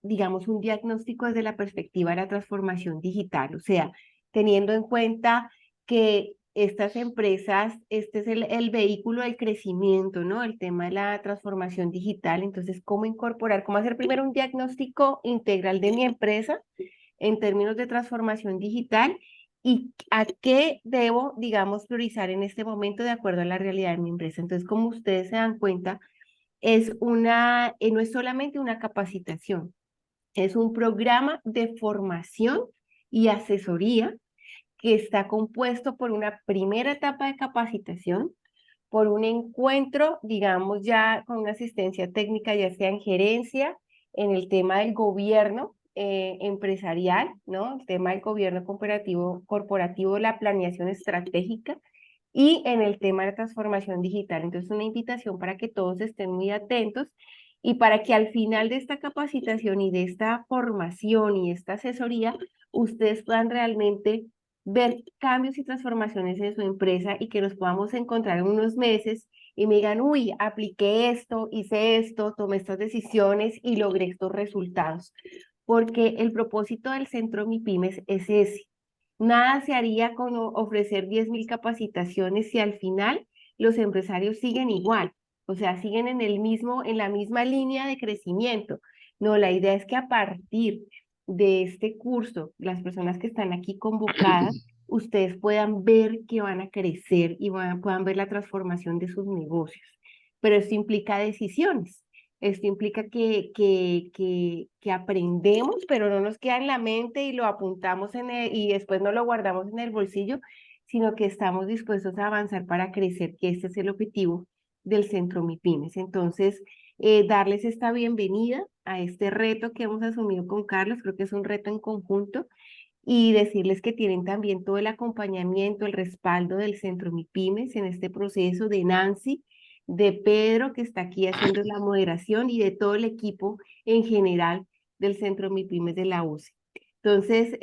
digamos, un diagnóstico desde la perspectiva de la transformación digital, o sea, teniendo en cuenta que estas empresas, este es el vehículo del crecimiento, ¿no? El tema de la transformación digital. Entonces, ¿cómo incorporar, cómo hacer primero un diagnóstico integral de mi empresa en términos de transformación digital y a qué debo, digamos, priorizar en este momento de acuerdo a la realidad de mi empresa? Entonces, como ustedes se dan cuenta, no es solamente una capacitación, es un programa de formación y asesoría que está compuesto por una primera etapa de capacitación, por un encuentro, digamos, ya con una asistencia técnica, ya sea en gerencia, en el tema del gobierno empresarial, ¿no? El tema del gobierno corporativo, la planeación estratégica y en el tema de la transformación digital. Entonces, una invitación para que todos estén muy atentos y para que al final de esta capacitación y de esta formación y esta asesoría, ustedes puedan realmente ver cambios y transformaciones en su empresa y que nos podamos encontrar en unos meses y me digan, uy, apliqué esto, hice esto, tomé estas decisiones y logré estos resultados. Porque el propósito del Centro MIPYMES es ese. Nada se haría con ofrecer 10.000 capacitaciones si al final los empresarios siguen igual, o sea, siguen en la misma línea de crecimiento. No, la idea es que a partir de este curso, las personas que están aquí convocadas, ustedes puedan ver que van a crecer y puedan ver la transformación de sus negocios. Pero esto implica decisiones. Esto implica que aprendemos, pero no nos queda en la mente y lo apuntamos y después no lo guardamos en el bolsillo, sino que estamos dispuestos a avanzar para crecer, que este es el objetivo del Centro MIPYMES. Entonces, darles esta bienvenida a este reto que hemos asumido con Carlos, creo que es un reto en conjunto, y decirles que tienen también todo el acompañamiento, el respaldo del Centro MIPYMES en este proceso, de Nancy, de Pedro, que está aquí haciendo la moderación, y de todo el equipo en general del Centro MIPYMES de la UCE. Entonces,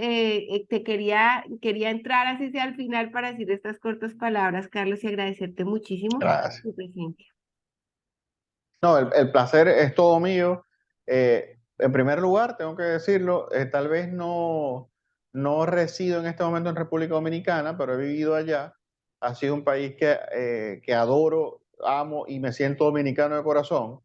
quería entrar así sea al final para decir estas cortas palabras, Carlos, y agradecerte muchísimo Gracias. tu presencia. No, el placer es todo mío. En primer lugar, tengo que decirlo, tal vez no resido en este momento en República Dominicana, pero he vivido allá. Ha sido un país que adoro, amo y me siento dominicano de corazón.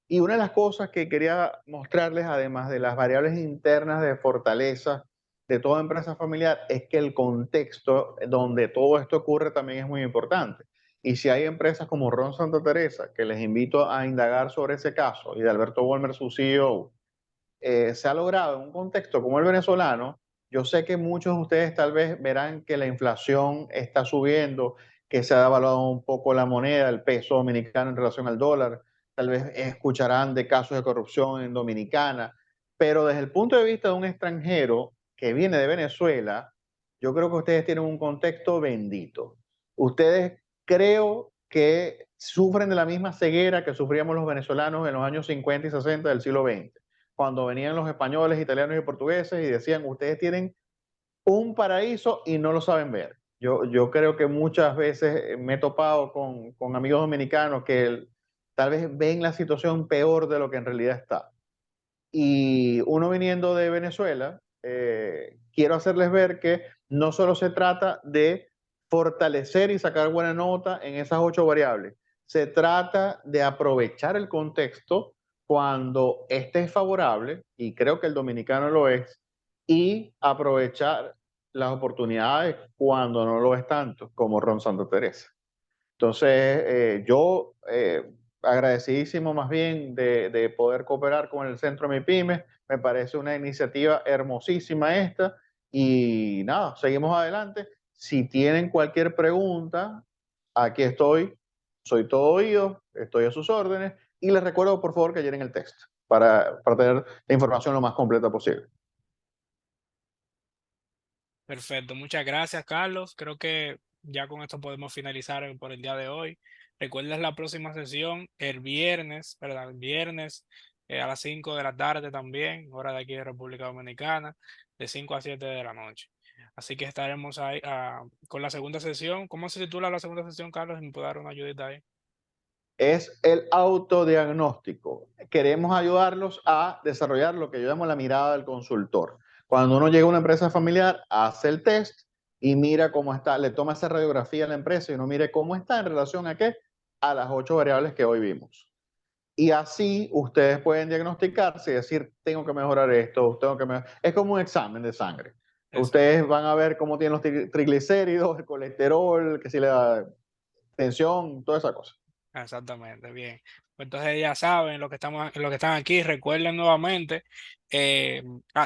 Y una de las cosas que quería mostrarles, además de las variables internas de fortaleza de toda empresa familiar, es que el contexto donde todo esto ocurre también es muy importante. Y si hay empresas como Ron Santa Teresa, que les invito a indagar sobre ese caso, y de Alberto Wolmer, su CEO, se ha logrado en un contexto como el venezolano. Yo sé que muchos de ustedes tal vez verán que la inflación está subiendo, que se ha devaluado un poco la moneda, el peso dominicano en relación al dólar. Tal vez escucharán de casos de corrupción en Dominicana, pero desde el punto de vista de un extranjero que viene de Venezuela, yo creo que ustedes tienen un contexto bendito. Ustedes creo que sufren de la misma ceguera que sufríamos los venezolanos en los años 50 y 60 del siglo XX, cuando venían los españoles, italianos y portugueses y decían, ustedes tienen un paraíso y no lo saben ver. Yo creo que muchas veces me he topado con amigos dominicanos que tal vez ven la situación peor de lo que en realidad está. Y uno viniendo de Venezuela, quiero hacerles ver que no solo se trata de fortalecer y sacar buena nota en esas 8 variables, se trata de aprovechar el contexto cuando este es favorable, y creo que el dominicano lo es, y aprovechar las oportunidades cuando no lo es tanto, como Ron Santa Teresa. Entonces, yo agradecidísimo más bien de poder cooperar con el Centro MIPYME. Me parece una iniciativa hermosísima esta. Y nada, seguimos adelante. Si tienen cualquier pregunta, aquí estoy. Soy todo oído, estoy a sus órdenes. Y les recuerdo, por favor, que llenen el texto para tener la información lo más completa posible. Perfecto, muchas gracias, Carlos. Creo que ya con esto podemos finalizar por el día de hoy. Recuerda la próxima sesión el viernes, ¿verdad? El viernes a las 5 de la tarde también, hora de aquí de República Dominicana, de 5 a 7 de la noche. Así que estaremos ahí con la segunda sesión. ¿Cómo se titula la segunda sesión, Carlos? ¿Me puede dar una ayudita ahí? Es el autodiagnóstico. Queremos ayudarlos a desarrollar lo que yo llamo la mirada del consultor. Cuando uno llega a una empresa familiar, hace el test y mira cómo está, le toma esa radiografía a la empresa y uno mire cómo está en relación a qué, a las 8 variables que hoy vimos. Y así ustedes pueden diagnosticarse y decir, tengo que mejorar esto, tengo que mejorar. Es como un examen de sangre. Exacto. Ustedes van a ver cómo tienen los triglicéridos, el colesterol, que si le da tensión, toda esa cosa. Exactamente, bien. Pues entonces ya saben lo que están aquí. Recuerden nuevamente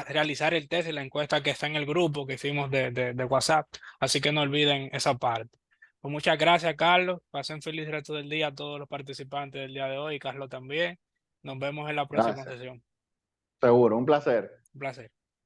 realizar el test y la encuesta que está en el grupo que hicimos de WhatsApp. Así que no olviden esa parte. Pues muchas gracias, Carlos. Pasen feliz resto del día a todos los participantes del día de hoy. Carlos también. Nos vemos en la próxima Gracias. sesión. Seguro, un placer. Un placer.